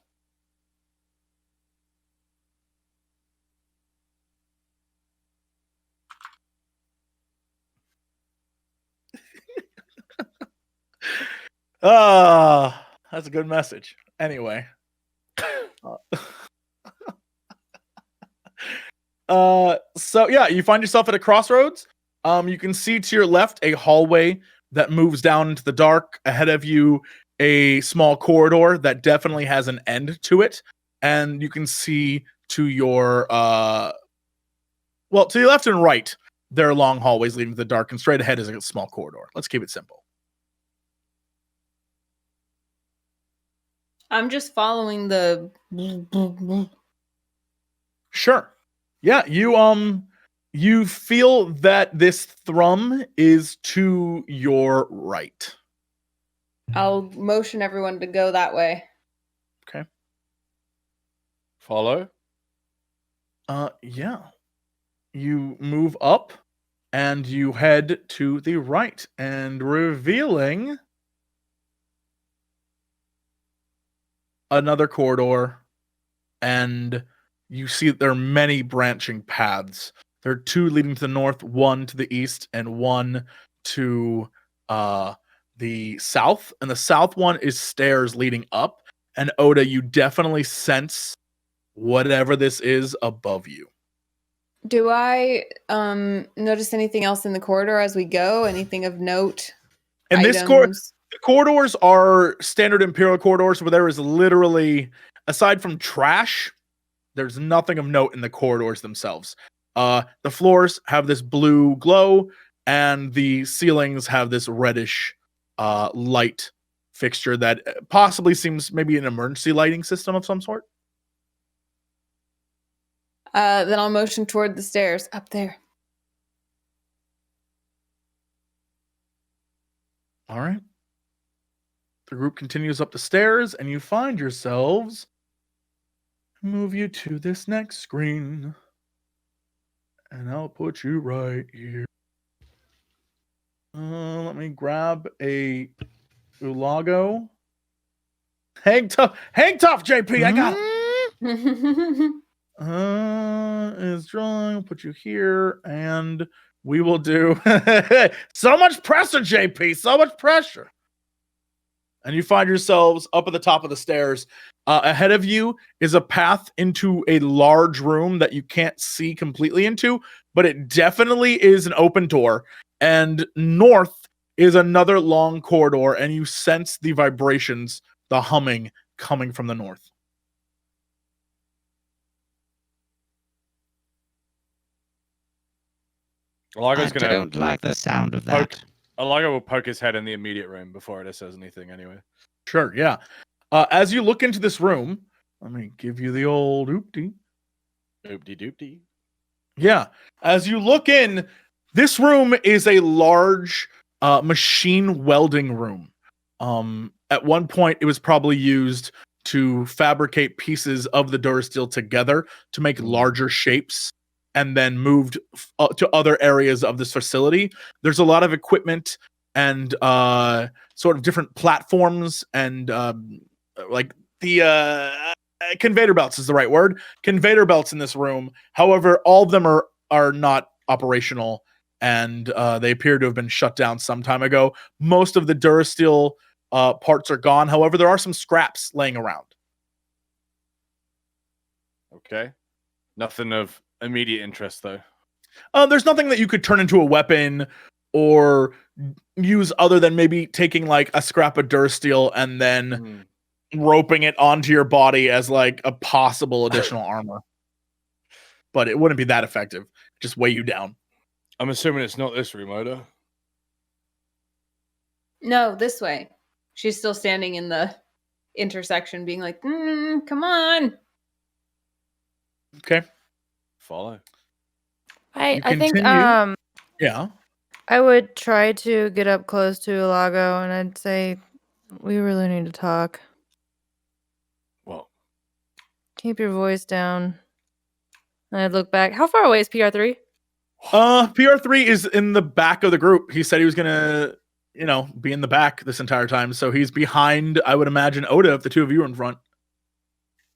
That's a good message. Anyway. So yeah, you find yourself at a crossroads. You can see to your left a hallway that moves down into the dark. Ahead of you, a small corridor that definitely has an end to it. And you can see to your to your left and right, there are long hallways leading to the dark, and straight ahead is a small corridor. Let's keep it simple. I'm just following the. Sure. Yeah, you feel that this thrum is to your right. I'll motion everyone to go that way. Okay. Follow? Yeah. You move up and you head to the right, and revealing another corridor, and you see that there are many branching paths. There are two leading to the north, one to the east, and one to the south. And the south one is stairs leading up. And Oda, you definitely sense whatever this is above you. Do I notice anything else in the corridor as we go? Anything of note? And this the corridors are standard Imperial corridors where there is literally, aside from trash, there's nothing of note in the corridors themselves. The floors have this blue glow, and the ceilings have this reddish light fixture that possibly seems maybe an emergency lighting system of some sort. Then I'll motion toward the stairs up there. All right. The group continues up the stairs, and you find yourselves. Move you to this next screen. And I'll put you right here. Let me grab a ULAGO. Hang tough, JP. I got it. Is drawing. Put you here, and we will do so much pressure, JP. So much pressure. And you find yourselves up at the top of the stairs. Ahead of you is a path into a large room that you can't see completely into, but it definitely is an open door. And north is another long corridor, and you sense the vibrations, the humming coming from the north. Alago's I don't like the sound of that. Alago will poke his head in the immediate room before it says anything anyway. Sure, yeah. As you look into this room, let me give you the old oopty. Oopty doopty. Yeah. As you look in, this room is a large machine welding room. At one point, it was probably used to fabricate pieces of the Durasteel together to make larger shapes, and then moved to other areas of this facility. There's a lot of equipment and sort of different platforms and like the conveyor belts is the right word. Conveyor belts in this room. However, all of them are not operational, and they appear to have been shut down some time ago. Most of the Durasteel parts are gone. However, there are some scraps laying around. Okay. Nothing of immediate interest, though. There's nothing that you could turn into a weapon or use other than maybe taking like a scrap of Durasteel and then roping it onto your body as like a possible additional armor. But it wouldn't be that effective. Just weigh you down. I'm assuming it's not this room, Oda. No, this way. She's still standing in the intersection, being like, come on. Okay. Follow. I think continue. Yeah. I would try to get up close to ULAGO and I'd say we really need to talk. Well, Keep your voice down. And I'd look back. How far away is PR3? PR3 is in the back of the group. He said he was gonna, be in the back this entire time. So he's behind, I would imagine, Oda if the two of you are in front.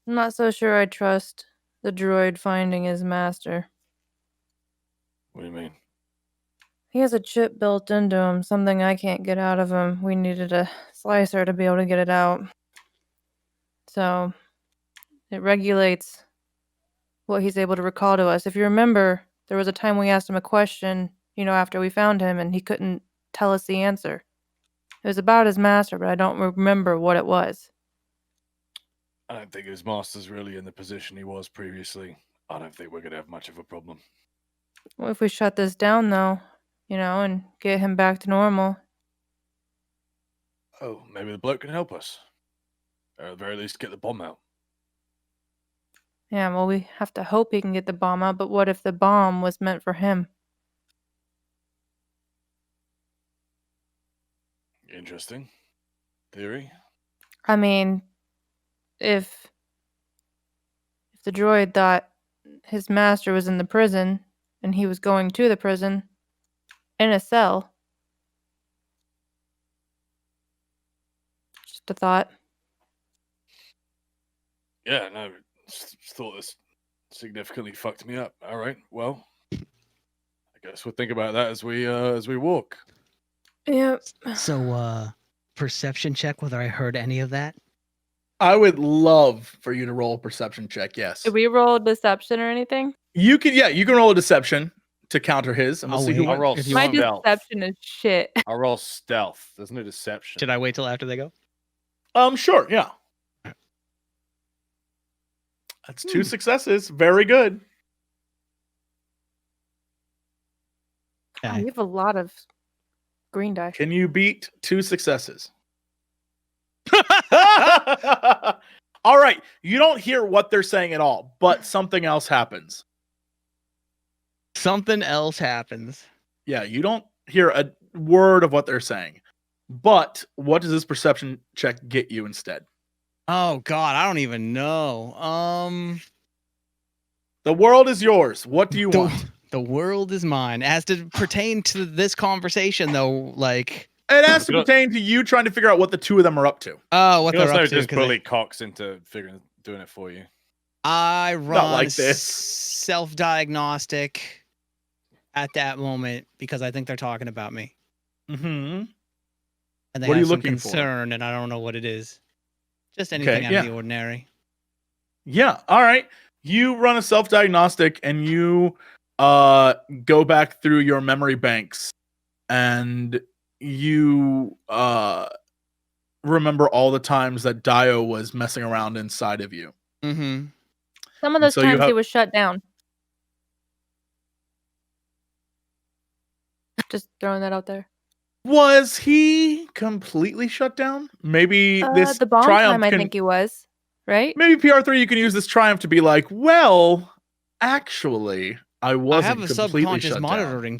I'm not so sure I trust the droid finding his master. what do you mean? He has a chip built into him, something I can't get out of him. We needed a slicer to be able to get it out. So it regulates what he's able to recall to us. If you remember, there was a time we asked him a question, after we found him, and he couldn't tell us the answer. It was about his master, but I don't remember what it was. I don't think his master's really in the position he was previously. I don't think we're going to have much of a problem. Well, if we shut this down, though, and get him back to normal. Oh, maybe the bloke can help us. Or at the very least, get the bomb out. Yeah, well, we have to hope he can get the bomb out, but what if the bomb was meant for him? Interesting theory. I mean, if the droid thought his master was in the prison and he was going to the prison in a cell. Just a thought. Yeah, no, just thought this significantly fucked me up. All right, well, I guess we'll think about that as we walk. Yep. So, perception check whether I heard any of that. I would love for you to roll a perception check. Yes. Did we roll deception or anything? You can roll a deception to counter his, and we'll I'll see who wait. I'll roll wins. If you My want- stealth. deception is shit. I'll roll stealth. There's no deception. Should I wait till after they go? Sure, yeah. That's 2 successes. Very good. Oh, Okay. you have a lot of green die. Can you beat 2 successes? All right. You don't hear what they're saying at all, but something else happens. Something else happens. Yeah, you don't hear a word of what they're saying. But what does this perception check get you instead? Oh God, I don't even know. The world is yours. What do you want? The world is mine. As to pertain to this conversation, though, like, It has to pertain to you trying to figure out what the two of them are up to. oh, what You they're also up to. just 'cause bully Cox into doing it for you. I run like this. self-diagnostic at that moment because I think they're talking about me, Mm-hmm. and they What are have you some looking for? concern, and I don't know what it is. Just anything out of the ordinary. Yeah. All right. You run a self-diagnostic and you go back through your memory banks and you remember all the times that DAEYO was messing around inside of you. Mm-hmm. Some of those So you times he have- was shut down. Just throwing that out there. Was he completely shut down? Maybe this The bomb triumph time, I can, think he was. Right? maybe PR3 you can use this triumph to be like, well, actually, I I wasn't have a completely subconscious shut down. monitoring.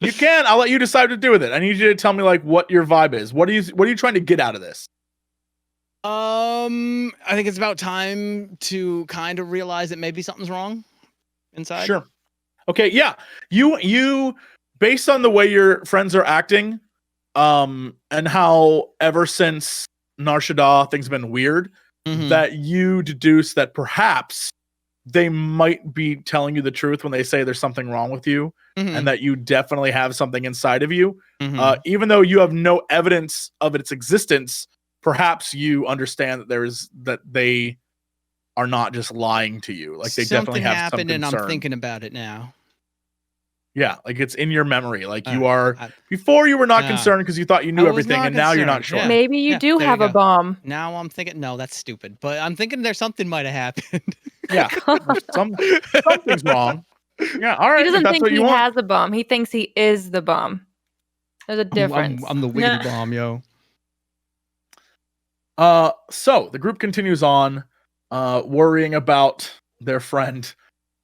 You can. I'll let you decide what to do with it. I need you to tell me like what your vibe is. What are you trying to get out of this? I think it's about time to kind of realize that maybe something's wrong inside. Sure. Okay, yeah. You based on the way your friends are acting, and how ever since Nar Shaddaa things have been weird, Mhm. that you deduce that perhaps they might be telling you the truth when they say there's something wrong with you and that you definitely have something inside of you. Even though you have no evidence of its existence, perhaps you understand that they are not just lying to you. Like they definitely have happened, some and concern. I'm thinking about it now. Yeah, like it's in your memory. Like you are before you were not concerned because you thought you knew everything, and now you're not sure. Yeah. Maybe you do there have you a go. bomb. Now I'm thinking, no, that's stupid. But I'm thinking there's something might have happened. Yeah, something's wrong. Yeah, all right. He If doesn't that's think what he you want. has a bomb. He thinks he is the bomb. There's a difference. I'm the wiggity bomb, yo. So the group continues on, worrying about their friend,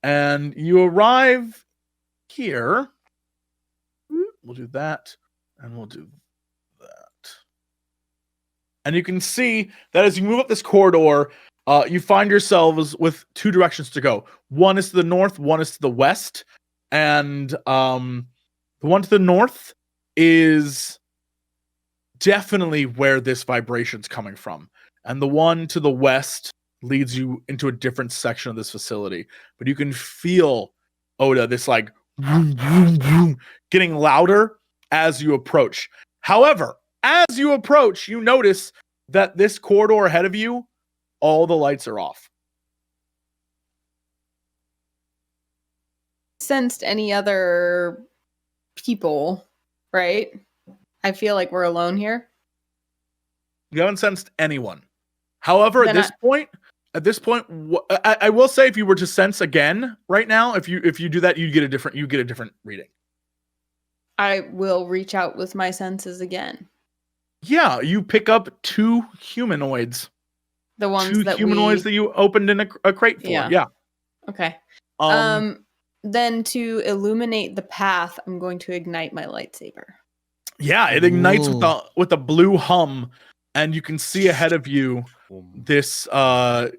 and you arrive here. We'll do that, and we'll do that. And you can see that as you move up this corridor, you find yourselves with two directions to go. One is to the north, one is to the west. And the one to the north is definitely where this vibration's coming from. And the one to the west leads you into a different section of this facility. But you can feel, Oda, this like vroom, vroom, vroom, getting louder as you approach. However, as you approach, you notice that this corridor ahead of you, all the lights are off. Sensed any other people, right? I feel like we're alone here. You haven't sensed anyone. However, Then at this point, I will say, if you were to sense again right now, if you do that, you get a different reading. I will reach out with my senses again. Yeah, you pick up two humanoids. The ones Two that humanoids that you opened in a crate for. Yeah. Okay. Then to illuminate the path, I'm going to ignite my lightsaber. Yeah, it ignites with a blue hum, and you can see ahead of you this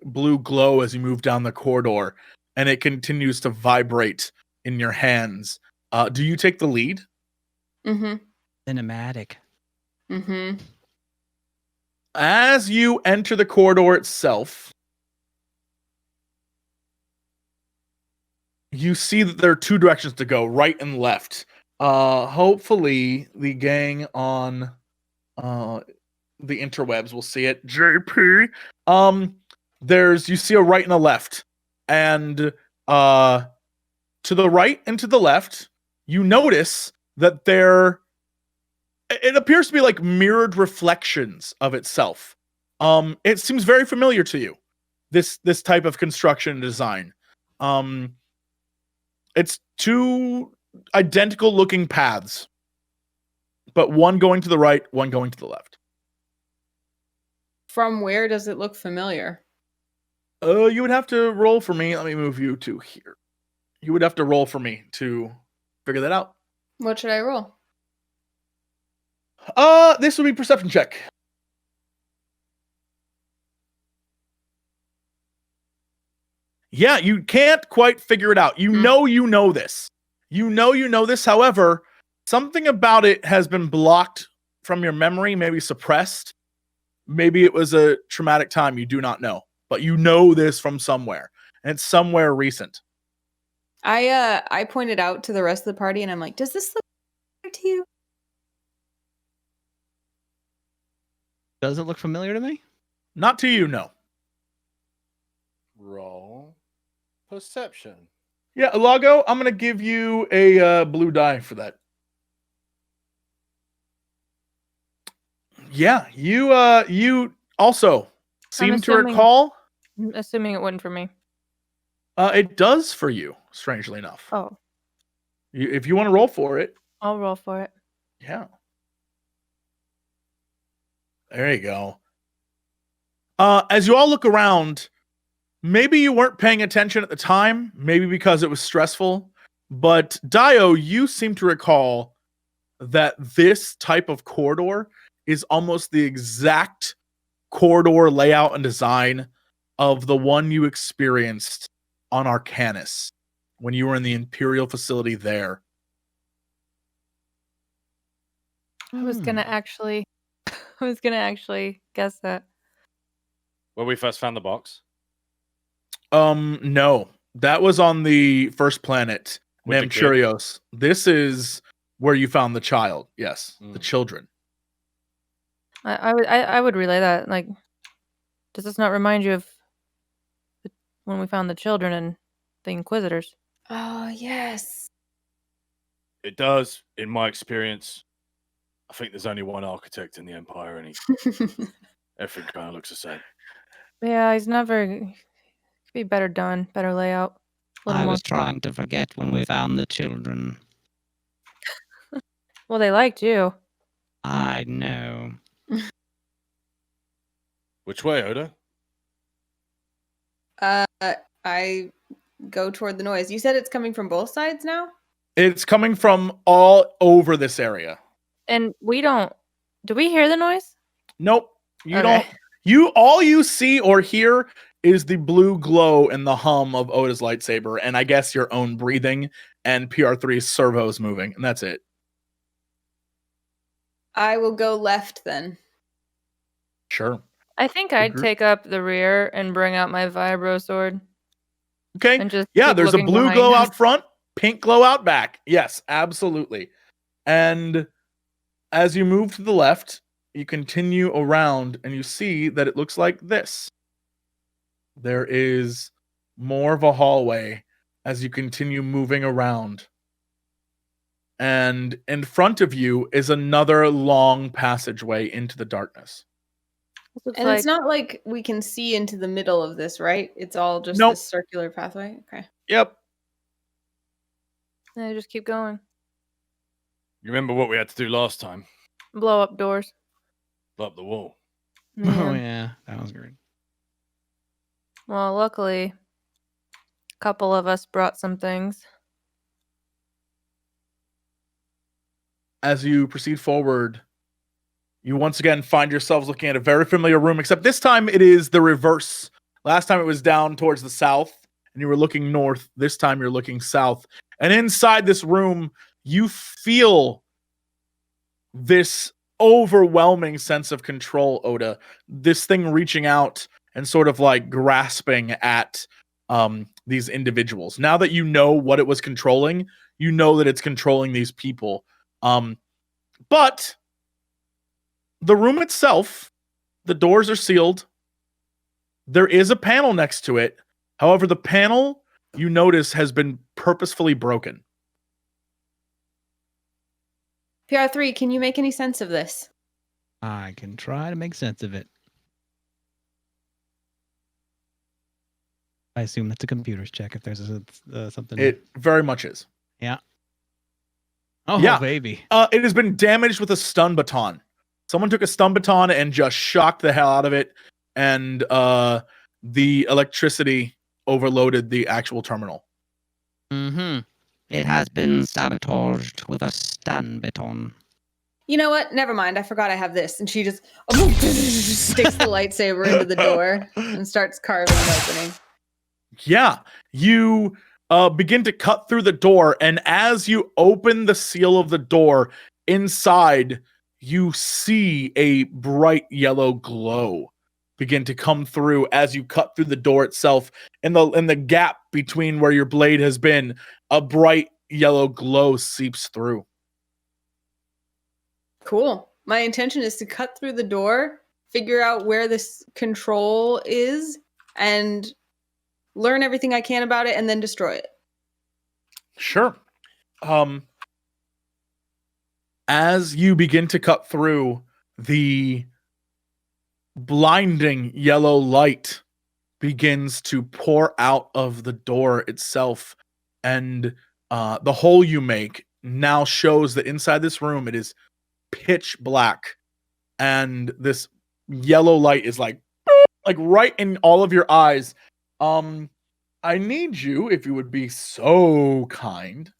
blue glow as you move down the corridor, and it continues to vibrate in your hands. Do you take the lead? Mm-hmm. Cinematic. Mm-hmm. As you enter the corridor itself, you see that there are two directions to go, right and left. Hopefully the gang on the interwebs will see it. JP. You see a right and a left. And to the right and to the left, you notice that it appears to be like mirrored reflections of itself. It seems very familiar to you, this type of construction and design. It's two identical looking paths, but one going to the right, one going to the left. From where does it look familiar? You would have to roll for me. Let me move you to here. You would have to roll for me to figure that out. What should I roll? This would be perception check. Yeah, you can't quite figure it out. You know this. You know this. However, something about it has been blocked from your memory, maybe suppressed. Maybe it was a traumatic time. You do not know. But you know this from somewhere. And it's somewhere recent. I pointed out to the rest of the party and I'm like, does this look familiar to you? Does it look familiar to me? Not to you, no. Roll perception. Yeah, ULAGO, I'm going to give you a blue die for that. Yeah, you also seem to recall. I'm assuming it wouldn't for me. It does for you, strangely enough. Oh. If you want to roll for it. I'll roll for it. Yeah. There you go. As you all look around, maybe you weren't paying attention at the time, maybe because it was stressful, but DAEYO, you seem to recall that this type of corridor is almost the exact corridor layout and design of the one you experienced on Arcanus when you were in the Imperial facility there. I was gonna actually guess that. Where we first found the box? No. That was on the first planet With the named kid? Churios. This is where you found the child. Yes, the children. I would relay that. Like, does this not remind you of when we found the children and the Inquisitors? Oh, yes. It does, in my experience. I think there's only one architect in the Empire, and everything kind of looks the same. Yeah, he's never. Could be better done, better layout. A little I more. was trying to forget when we found the children. Well, they liked you. I know. Which way, Oda? I go toward the noise. You said it's coming from both sides now? It's coming from all over this area. And we don't. Do we hear the noise? Nope. You Okay. don't. All you see or hear is the blue glow and the hum of Oda's lightsaber, and I guess your own breathing and PR3's servos moving, and that's it. I will go left then. Sure. I think I'd take up the rear and bring out my vibro sword. Okay. And just Yeah, keep there's a looking blue behind glow us. out front, pink glow out back. Yes, absolutely. And as you move to the left, you continue around and you see that it looks like this. There is more of a hallway as you continue moving around. And in front of you is another long passageway into the darkness. Looks And like, it's not like we can see into the middle of this, right? It's all just Nope. this circular pathway. Okay. Yep. yeah, just keep going. You remember what we had to do last time? Blow up doors. Blow up the wall. Oh Yeah. yeah, that was great. Well, luckily, a couple of us brought some things. As you proceed forward, you once again find yourselves looking at a very familiar room, except this time it is the reverse. Last time it was down towards the south, and you were looking north. This time you're looking south. And inside this room, you feel this overwhelming sense of control, Oda. This thing reaching out and sort of like grasping at these individuals. Now that you know what it was controlling, you know that it's controlling these people. But the room itself, the doors are sealed. There is a panel next to it. However, the panel, you notice, has been purposefully broken. PR3, can you make any sense of this? I can try to make sense of it. I assume that's a computer's check if there's something. It very much is. Yeah. Oh, Yeah. baby. It has been damaged with a stun baton. Someone took a stun baton and just shocked the hell out of it, and the electricity overloaded the actual terminal. Mm-hmm. It has been sabotaged with a stun baton. You know what? Never mind. I forgot I have this. And she just sticks the lightsaber into the door and starts carving an opening. Yeah, you begin to cut through the door, and as you open the seal of the door, inside you see a bright yellow glow begin to come through as you cut through the door itself. In the gap between where your blade has been, a bright yellow glow seeps through. Cool. My intention is to cut through the door, figure out where this control is, and learn everything I can about it, and then destroy it. Sure. As you begin to cut through, the blinding yellow light begins to pour out of the door itself, and the hole you make now shows that inside this room it is pitch black, and this yellow light is like right in all of your eyes. I need you, if you would be so kind,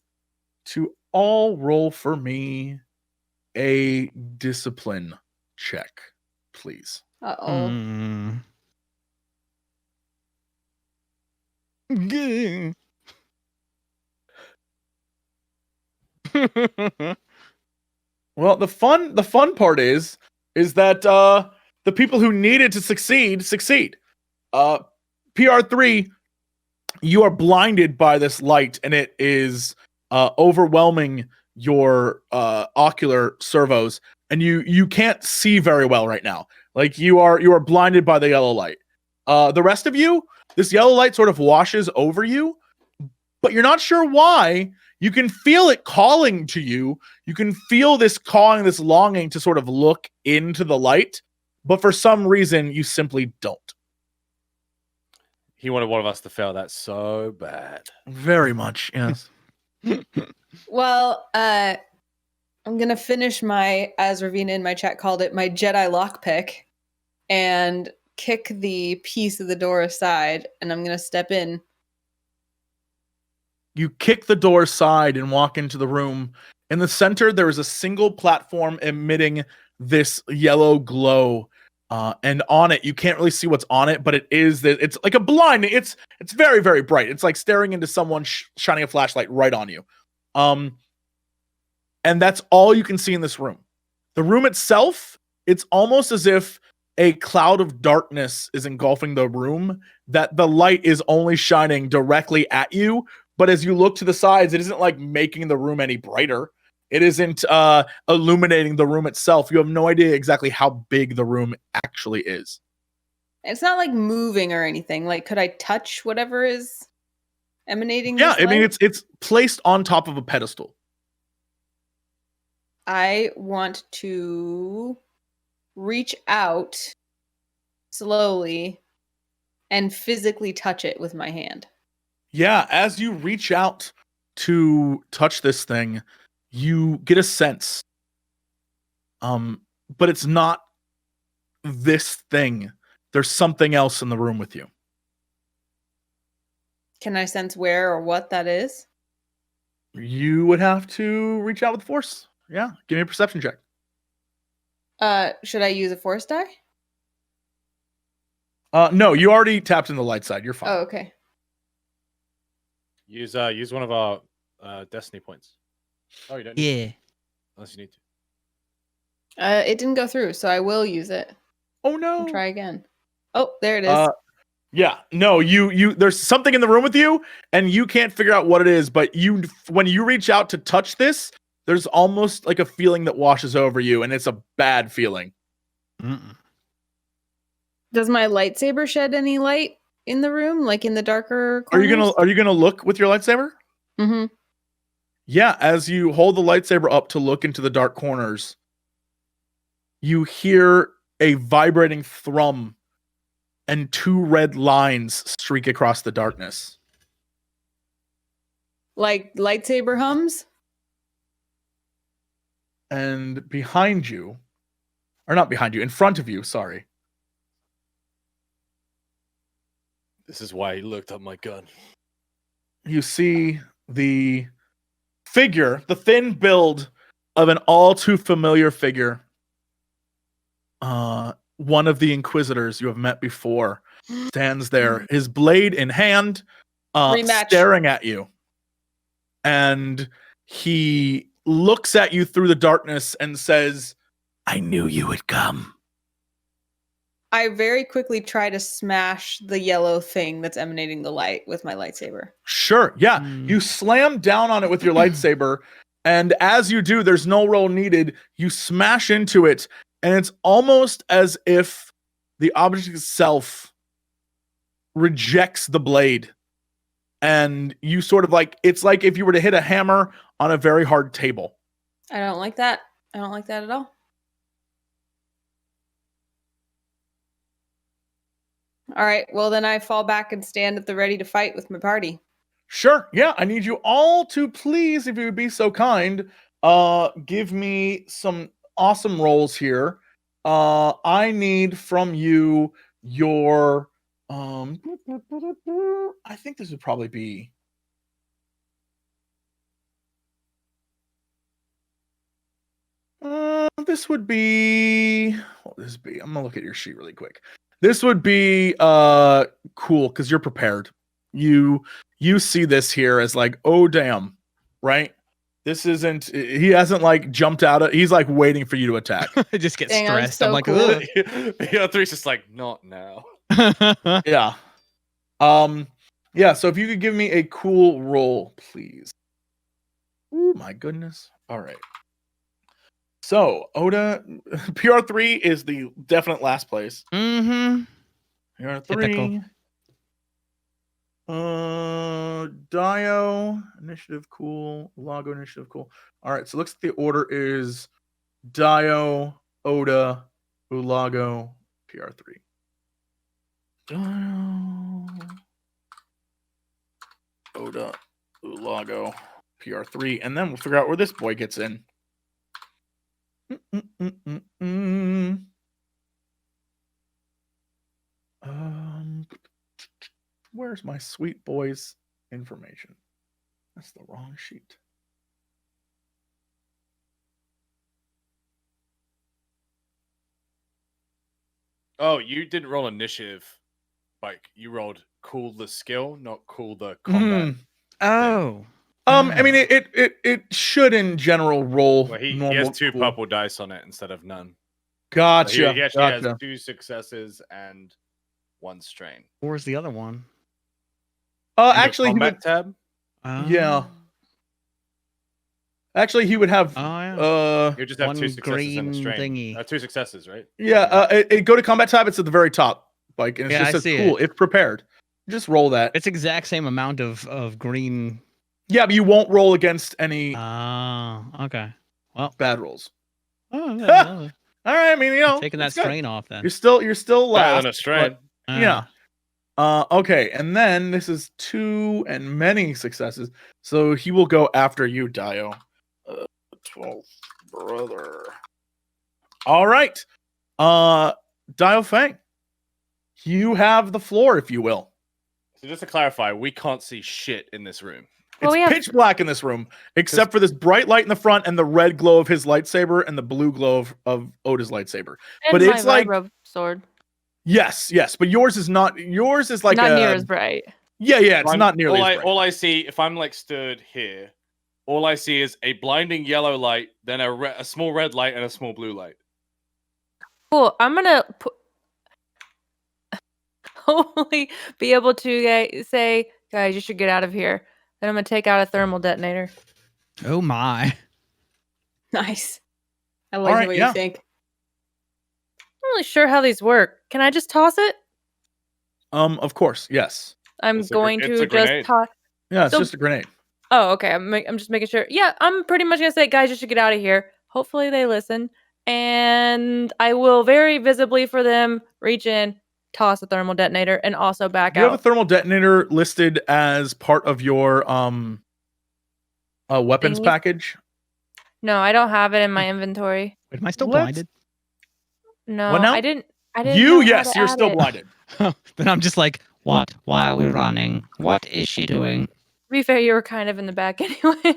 to all roll for me a discipline check, please. Uh-oh. Well, the fun part is that the people who needed to succeed. PR3, you are blinded by this light, and it is overwhelming your ocular servos, and you can't see very well right now. Like you are blinded by the yellow light. The rest of you, this yellow light sort of washes over you, but you're not sure why. You can feel it calling to you. You can feel this calling, this longing to sort of look into the light, but for some reason you simply don't. He wanted one of us to fail that so bad. Very much, yes. Well, I'm gonna finish my, as Ravina in my chat called it, my Jedi lockpick, and kick the piece of the door aside, and I'm gonna step in. You kick the door aside and walk into the room. In the center, there is a single platform emitting this yellow glow. And on it, you can't really see what's on it, but it's like a blind. It's very, very bright. It's like staring into someone shining a flashlight right on you. And that's all you can see in this room. The room itself, it's almost as if a cloud of darkness is engulfing the room, that the light is only shining directly at you. But as you look to the sides, it isn't like making the room any brighter. It isn't illuminating the room itself. You have no idea exactly how big the room actually is. It's not like moving or anything. Like, could I touch whatever is emanating? Yeah, this I mean, light? it's placed on top of a pedestal. I want to reach out slowly and physically touch it with my hand. Yeah, as you reach out to touch this thing, you get a sense. But it's not this thing. There's something else in the room with you. Can I sense where or what that is? You would have to reach out with force. Yeah, give me a perception check. Should I use a force die? No, you already tapped in the light side. You're fine. Oh, okay. Use one of our destiny points. Oh, you don't need Yeah. to. Unless you need to. It didn't go through, so I will use it. Oh no. I'll try again. Oh, there it is. Yeah, no, you there's something in the room with you, and you can't figure out what it is, but when you reach out to touch this, there's almost like a feeling that washes over you, and it's a bad feeling. Mm-mm. Does my lightsaber shed any light in the room, like in the darker Are corners? you gonna look with your lightsaber? Mm-hmm. Yeah, as you hold the lightsaber up to look into the dark corners, you hear a vibrating thrum and two red lines streak across the darkness. Like lightsaber hums? And behind you, or not behind you, in front of you, sorry. This is why he looked up my gun. You see the figure, the thin build of an all too familiar figure. One of the Inquisitors you have met before stands there, his blade in hand, Rematch. staring at you. And he looks at you through the darkness and says, "I knew you would come." I very quickly try to smash the yellow thing that's emanating the light with my lightsaber. Sure, yeah. You slam down on it with your lightsaber, and as you do, there's no roll needed. You smash into it, and it's almost as if the object itself rejects the blade. And you sort of like, it's like if you were to hit a hammer on a very hard table. I don't like that. I don't like that at all. All right, well then I fall back and stand at the ready to fight with my party. Sure, yeah, I need you all to please, if you would be so kind, give me some awesome rolls here. I need from you your, I think this would probably be, this would be, what would this be? I'm gonna look at your sheet really quick. This would be cool because you're prepared. You see this here as like, oh damn, right? This isn't. He hasn't like jumped out of. He's like waiting for you to attack. I just get Dang, I'm stressed. so I'm like, cool. ugh. Yeah, three's just like, not now. Yeah. Yeah, so if you could give me a cool roll, please. Oh my goodness. All right. So, Oda, PR3 is the definite last place. Mm-hmm. PR3. DAEYO, initiative, cool. ULAGO, initiative, cool. All right, so looks like the order is DAEYO, Oda, ULAGO, PR3. DAEYO, Oda, ULAGO, PR3, and then we'll figure out where this boy gets in. Where's my sweet boy's information? That's the wrong sheet. Oh, you didn't roll initiative. Like you rolled cool the skill, not cool the combat. Oh. I mean, it should in general roll Well, he normal. has two cool. purple dice on it instead of none. Gotcha. So he actually has gotcha. 2 successes and 1 strain. Where's the other one? In the Actually, he combat would, tab. yeah. Actually, he would have. Oh, yeah. You just have 2 one successes and a green strain. thingy. 2 successes, right? Yeah. Go to combat tab. It's at the very top. Like, and it Yeah, just I says see cool it. if prepared. Just roll that. It's exact same amount of green. Yeah, but you won't roll against any Oh, okay. Well. bad rolls. Oh, All right. I mean, you know, taking that it's good. strain off then. You're still Better last. than a strain. Yeah. Okay, and then this is 2 and many successes, so he will go after you, Dio. 12th brother. All right, Dio Fang, you have the floor, if you will. So just to clarify, we can't see shit in this room. Well, It's we have- pitch black in this room, except for this bright light in the front and the red glow of his lightsaber and the blue glow of Oda's lightsaber. And But my it's like vibro sword. yes, but yours is not. Yours is like Not near as bright. Yeah, it's I'm- not nearly as bright. all I see, if I'm like stood here, all I see is a blinding yellow light, then a small red light, and a small blue light. Cool. I'm gonna hopefully be able to say, guys, you should get out of here. Then I'm gonna take out a thermal detonator. Oh my. Nice. I like All the right, way yeah. you think. I'm not really sure how these work. Can I just toss it? Of course, yes. I'm It's a going it's to a just grenade. toss. Yeah, it's So- just a grenade. Oh, okay. I'm just making sure. Yeah, I'm pretty much gonna say, guys, you should get out of here. Hopefully they listen, and I will very visibly for them reach in, toss a thermal detonator, and also back Do you have out. a thermal detonator listed as part of your weapons Thingies? package? No, I don't have it in my inventory. Wait, am I still Let's- blinded? No, What now? I didn't. I didn't. You, know how yes, to you're add still it. blinded. Then I'm just like, What? Why are we running? What is she doing? To be fair, you were kind of in the back anyway.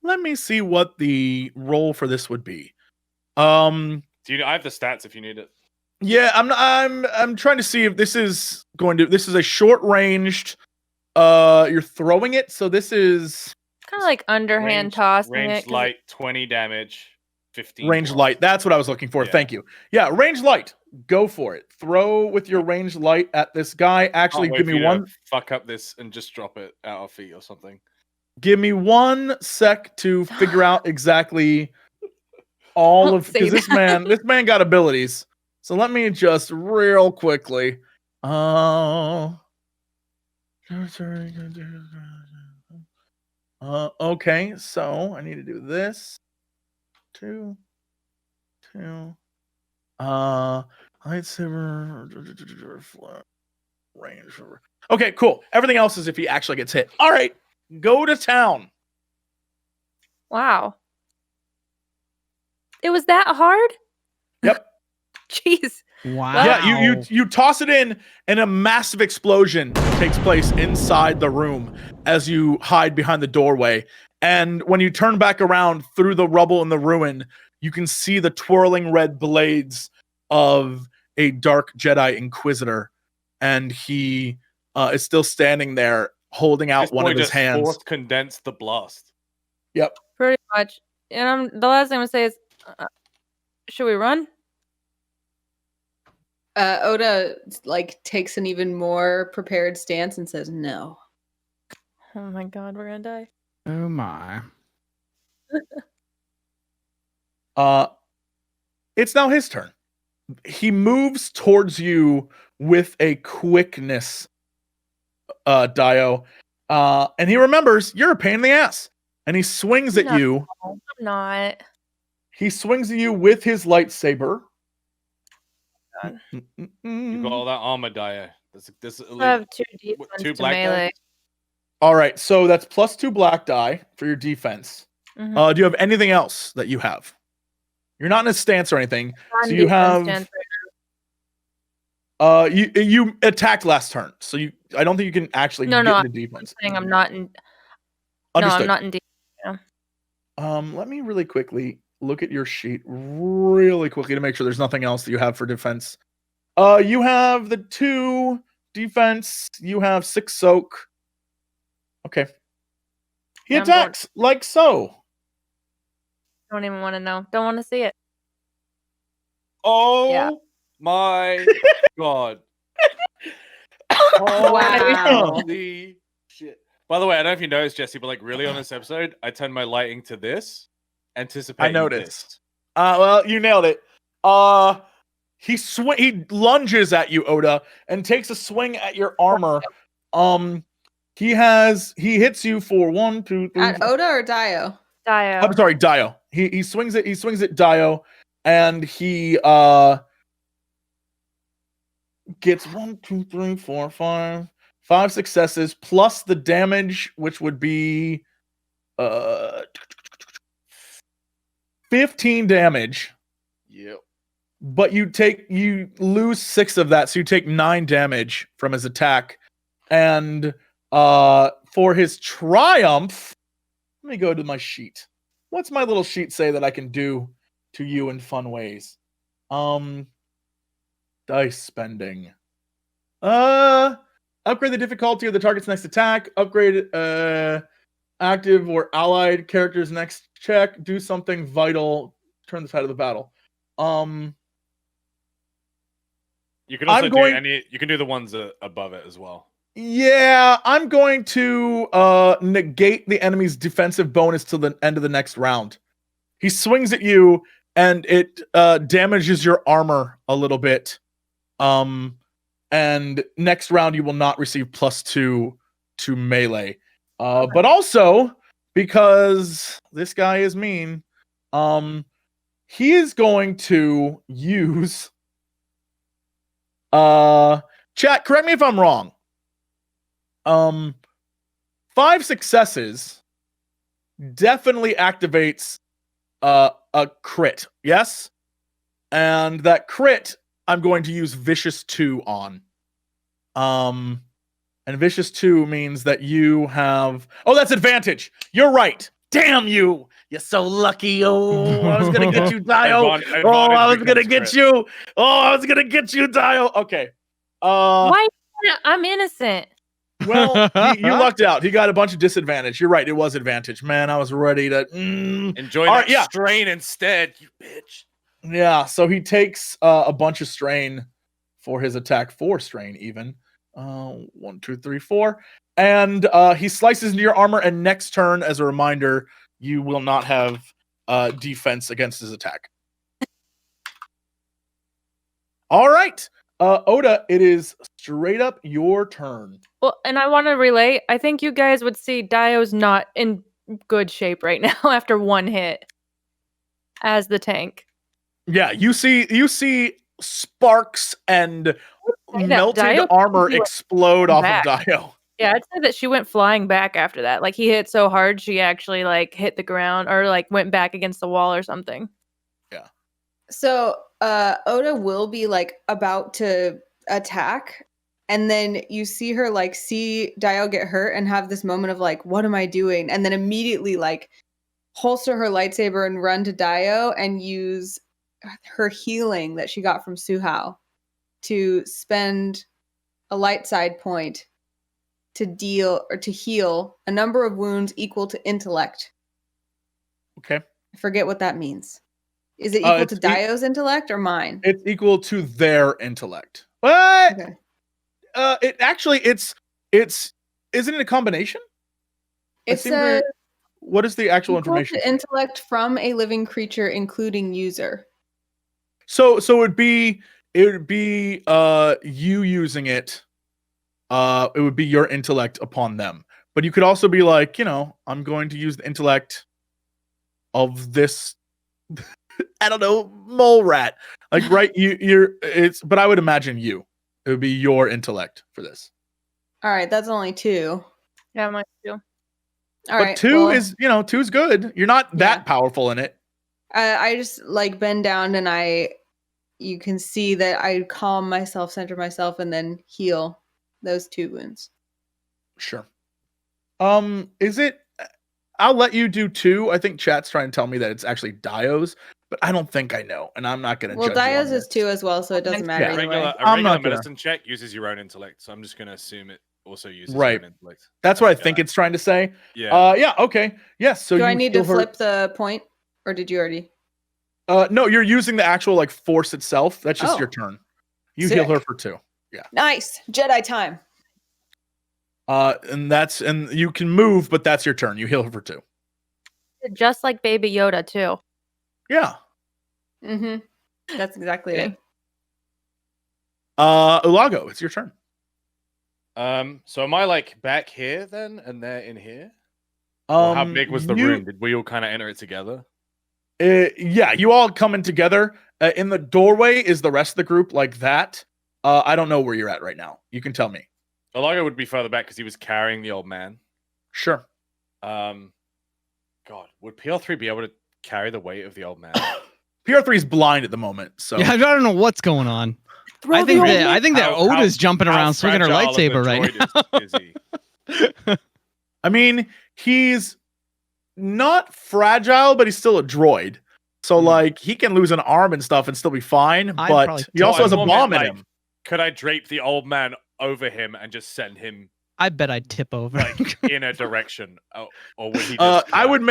Let me see what the roll for this would be. Do you? I have the stats if you need it. Yeah, I'm trying to see if this is this is a short ranged. You're throwing it, so this is Kind of like underhand Range- tossing it. Ranged 'cause light, 20 damage, 15. range blast. light. That's what I was looking for. Yeah. Thank you. Yeah, range light. Go for it. Throw with your range light at this guy. Actually, Can't wait give for me you to one. Fuck up this and just drop it at our feet or something. Give me 1 sec to figure out exactly all Don't of say because this man got abilities. So let me just real quickly. Okay, so I need to do this. 2. Lightsaber range. Okay, cool. Everything else is if he actually gets hit. All right, go to town. Wow. It was that hard? Yep. Jeez. wow. Yeah, you toss it in, and a massive explosion takes place inside the room as you hide behind the doorway. And when you turn back around through the rubble and the ruin, you can see the twirling red blades of a dark Jedi Inquisitor, and he is still standing there holding out This one boy of his just hands. force condensed the blast. Yep. Pretty much. And the last thing I'm going to say is, should we run? Oda like takes an even more prepared stance and says no. Oh my god, we're gonna die. Oh my. It's now his turn. He moves towards you with a quickness, DAEYO. And he remembers you're a pain in the ass. And he swings at No. you. I'm not. He swings at you with his lightsaber. God. You got all that armor, Dyer. This I have 2 defense two to black melee. dice? All right, so that's +2 black die for your defense. Mhm. Do you have anything else that you have? You're not in a stance or anything. I'm So you defense have stance right you attacked last turn. So I don't think you can actually No, get no, into defense. now. I'm not in. Understood. No, I'm not in defense. Let me really quickly look at your sheet really quickly to make sure there's nothing else that you have for defense. You have the 2 defense. You have 6 soak. Okay. He Yeah, I'm going- attacks like so. Don't even want to know. Don't want to see it. Oh Yeah. my god. Wow. Holy shit. By the way, I don't know if you noticed, Jesse, but like really on this episode, I turned my lighting to this, anticipating noticed. this. Well, you nailed it. He lunges at you, Oda, and takes a swing at your armor. He hits you for 1, 2, 3. At Oda or Dio? DAEYO. I'm sorry, DAEYO. He swings at DAEYO, and he gets 1, 2, 3, 4, 5 successes plus the damage, which would be 15 damage. Yep. But you lose 6 of that, so you take 9 damage from his attack. And for his triumph, let me go to my sheet. What's my little sheet say that I can do to you in fun ways? Dice spending. Upgrade the difficulty of the target's next attack. Upgrade active or allied character's next check. Do something vital. Turn the tide of the battle. You can also I'm going- you can do the ones above it as well. Yeah, I'm going to negate the enemy's defensive bonus till the end of the next round. He swings at you and it damages your armor a little bit. And next round you will not receive +2 to melee. But also because this guy is mean, he is going to use chat, correct me if I'm wrong. 5 successes definitely activates a crit, yes? And that crit I'm going to use Vicious 2 on. And Vicious 2 means that you have... Oh, that's advantage! You're right! Damn you! You're so lucky! Oh, I was gonna get you, Dio! Advantage Oh, I was gonna becomes get crit. you! Oh, I was gonna get you, Dio! Okay. Why? I'm innocent. Well, you lucked out. He got a bunch of disadvantage. You're right. It was advantage. Man, I was ready to... Enjoy All that right, yeah. strain instead, you bitch. Yeah, so he takes a bunch of strain for his attack. 4 strain, even. 1, 2, 3, 4. And he slices into your armor, and next turn, as a reminder, you will not have defense against his attack. All right. Oda, it is straight up your turn. Well, and I want to relate. I think you guys would see DAEYO's not in good shape right now after 1 hit as the tank. Yeah, you see sparks and say that melted DAEYO armor could be, like, explode off back. of Dio. Yeah, I'd say that she went flying back after that. Like he hit so hard, she actually like hit the ground or like went back against the wall or something. So Oda will be like about to attack, and then you see her like see Dio get hurt and have this moment of like, what am I doing? And then immediately like holster her lightsaber and run to Dio and use her healing that she got from Suhao to spend a light side point to deal or to heal a number of wounds equal to intellect. Okay. I forget what that means. Is it equal to it's DAEYO's intellect or mine? It's equal to their intellect. What? Okay. It actually it's isn't it a combination? I It seem to- says what is the actual equal information? to intellect from a living creature, including user. So it would be you using it. It would be your intellect upon them. But you could also be like, I'm going to use the intellect of this I don't know, mole rat. Like right but I would imagine it would be your intellect for this. All right, that's only 2. Yeah, mine too. All but right, 2 well, is, 2 is good. You're not that Yeah. powerful in it. I just like bend down and you can see that I calm myself, center myself, and then heal those 2 wounds. Sure. Is it I'll let you do 2. I think chat's trying to tell me that it's actually DAEYO's, but I don't think I know, and I'm not gonna Well, judge you on DAEYO's this. is 2 as well, so it doesn't matter Yeah. either way. A I'm regular not gonna- medicine check uses your own intellect, so I'm just gonna assume it also uses Right. your own intellect. That's what I Okay. think it's trying to say. Yeah. Yeah, okay. Yes, so Do I you need to heal her- flip the point, or did you already? No, you're using the actual like force itself. That's just Oh. your turn. You heal Sick. her for 2. Nice Jedi time. And you can move, but that's your turn. You heal her for 2. Just like Baby Yoda too. Yeah. Mm-hmm. That's exactly Okay. it. Ulago, it's your turn. So am I like back here then, and they're in here? Or how big was the room? Did we all kind of enter it together? Yeah, you all coming together. In the doorway is the rest of the group like that. I don't know where you're at right now. You can tell me. Elago would be further back because he was carrying the old man. Sure. God, would PR3 be able to carry the weight of the old man? PR3 is blind at the moment, so Yeah, I don't know what's going on. I think that Oda's jumping around swinging her fragile of the lightsaber right now. droid is he? I mean, he's not fragile, but he's still a droid. So like he can lose an arm and stuff and still be fine. I'd But probably he also I has a more bomb meant, in like, him. Could I drape the old man over him and just send him I bet I'd tip over. like in a direction, or would he? Just, I would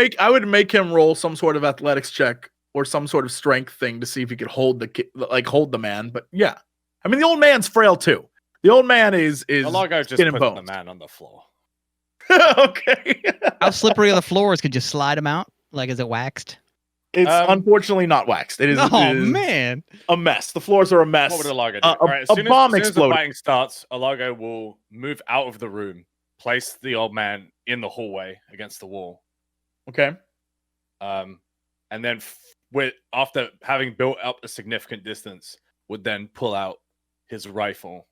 make him roll some sort of athletics check or some sort of strength thing to see if he could hold the man. But yeah, I mean the old man's frail too. The old man is Elago just skin and puts the bones. man on the floor. Okay. How slippery are the floors? Could you slide them out? Like, is it waxed? It's unfortunately not waxed. It is, Oh it is man! a mess. The floors are a mess. What would Elago do? A All right, bomb as soon as the exploded. fighting starts, Elago will move out of the room, place the old man in the hallway against the wall, Okay. and then after having built up a significant distance, would then pull out his rifle,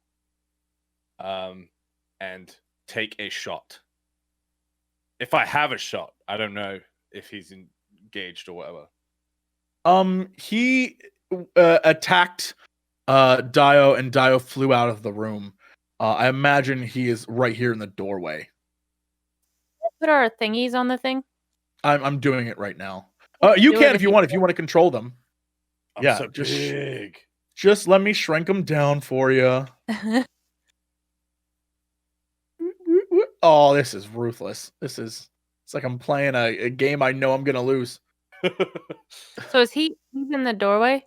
and take a shot. If I have a shot, I don't know if he's engaged or whatever. He attacked DAEYO, and DAEYO flew out of the room. I imagine he is right here in the doorway. Put our thingies on the thing. I'm doing it right now. You Do can it if you want to control them. I'm Yeah, so just- big. Just let me shrink them down for you. Oh, this is ruthless. It's like I'm playing a game I know I'm gonna lose. So is he's in the doorway?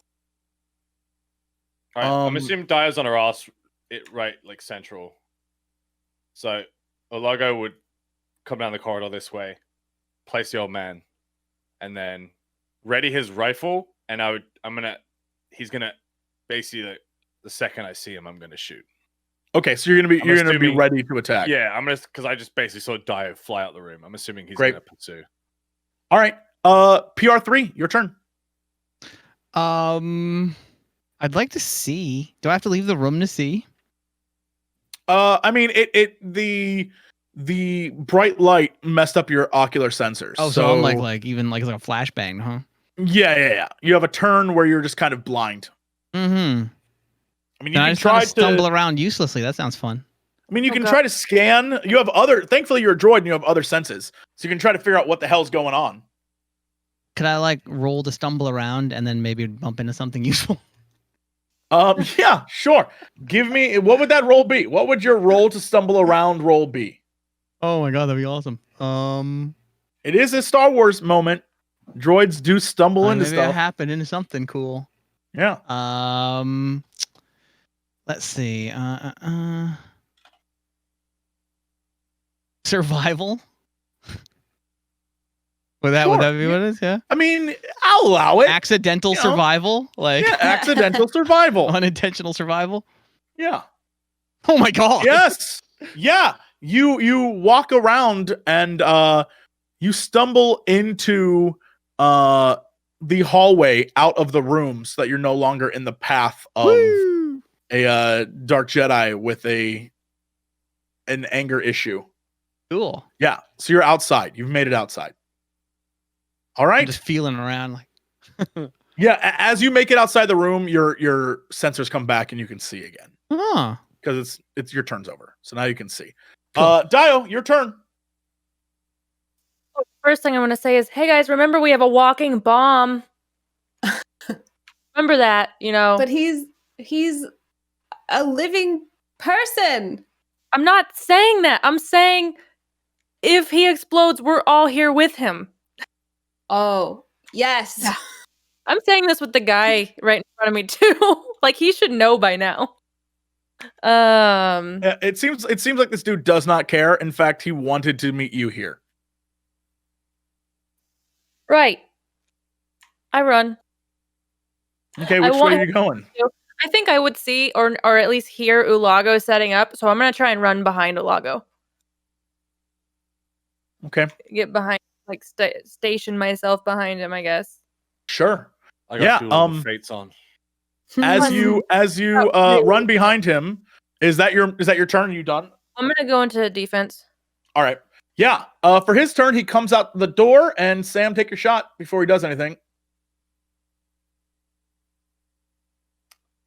All right, I'm Um, assuming Dia's on her ass, right, like central. So Elago would come down the corridor this way, place the old man, and then ready his rifle. And he's gonna basically the second I see him, I'm gonna shoot. Okay, so you're gonna be assuming- ready to attack. Yeah, because I just basically saw Dio fly out the room. I'm assuming he's Great. gonna pursue. All right. PR3, your turn. I'd like to see. Do I have to leave the room to see? I mean, the bright light messed up your ocular sensors. Oh, so I'm like even like a flashbang, huh? Yeah. You have a turn where you're just kind of blind. Mm-hmm. I mean, you I can just try try to stumble to. around uselessly. That sounds fun. I mean, you Oh, can God. try to scan. You have thankfully, you're a droid and you have other senses, so you can try to figure out what the hell's going on. Could I like roll to stumble around and then maybe bump into something useful? Yeah, sure. Give me what would that roll be? What would your roll to stumble around roll be? Oh my god, that'd be awesome. It is a Star Wars moment. Droids do stumble into Maybe I stuff. happen into something cool. Yeah. Let's see. Survival. Would that Sure, be yeah. what it is? Yeah. I mean, I'll allow it. Accidental you know. survival, like Yeah, accidental survival. unintentional survival. Yeah. Oh my god. Yes. Yeah. You walk around and you stumble into the hallway out of the room so that you're no longer in the path of Woo! a dark Jedi with an anger issue. Cool. Yeah. So you're outside. You've made it outside. All I'm right. just feeling around like. Yeah. As you make it outside the room, your sensors come back and you can see again Huh. because it's your turn's over. So now you can see. Cool. DAEYO, your turn. First thing I'm gonna say is, hey guys, remember we have a walking bomb. Remember that, you know. But he's a living person. I'm not saying that. I'm saying if he explodes, we're all here with him. Oh, yes. Yeah. I'm saying this with the guy right in front of me too. Like he should know by now. Yeah, it seems like this dude does not care. In fact, he wanted to meet you here. Right. I run. Okay, I which way want are you going? I think I would see or at least hear ULAGO setting up, so I'm gonna try and run behind ULAGO. Okay, Get behind, like station myself behind him, I guess. sure. I got Yeah, two little fates on. As you run behind him, is that your turn? Are you done? I'm gonna go into defense. All right. Yeah. For his turn, he comes out the door, and Sam, take your shot before he does anything.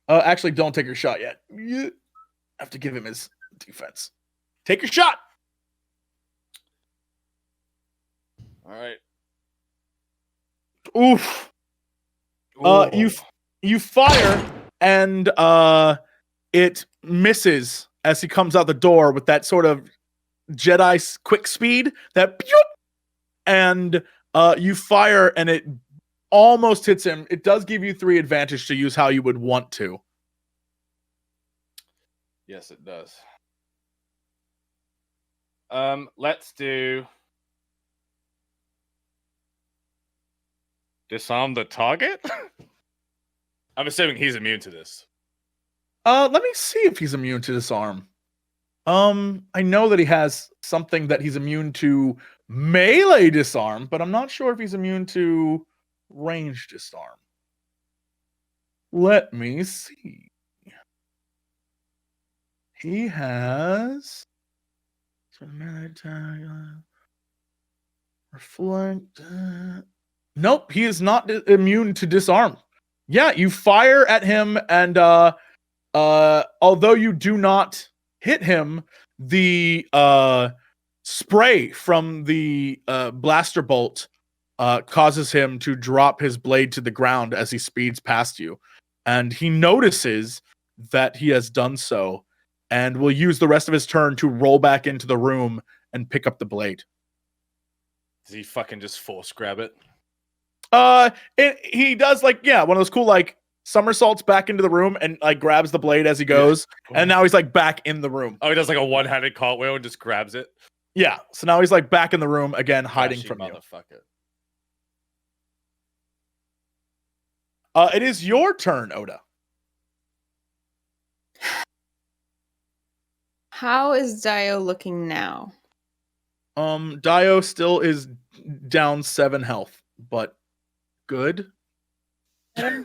Actually, don't take your shot yet. You have to give him his defense. Take your shot. All right. Oof. You fire, and it misses as he comes out the door with that sort of Jedi quick speed. And you fire, and it almost hits him. It does give you 3 advantage to use how you would want to. Yes, it does. Let's do disarm the target. I'm assuming he's immune to this. Let me see if he's immune to disarm. I know that he has something that he's immune to melee disarm, but I'm not sure if he's immune to range disarm. Let me see. He has reflect. Nope, he is not immune to disarm. Yeah, you fire at him, and although you do not hit him, the spray from the blaster bolt causes him to drop his blade to the ground as he speeds past you. And he notices that he has done so and will use the rest of his turn to roll back into the room and pick up the blade. Does he fucking just force grab it? He does one of those cool somersaults back into the room and grabs the blade as he goes, and now he's back in the room. Oh, he does a one-handed cartwheel and just grabs it. Yeah, so now he's back in the room again, hiding from you. Motherfucker. It is your turn, Oda. How is DAEYO looking now? DAEYO still is down 7 health, but good. My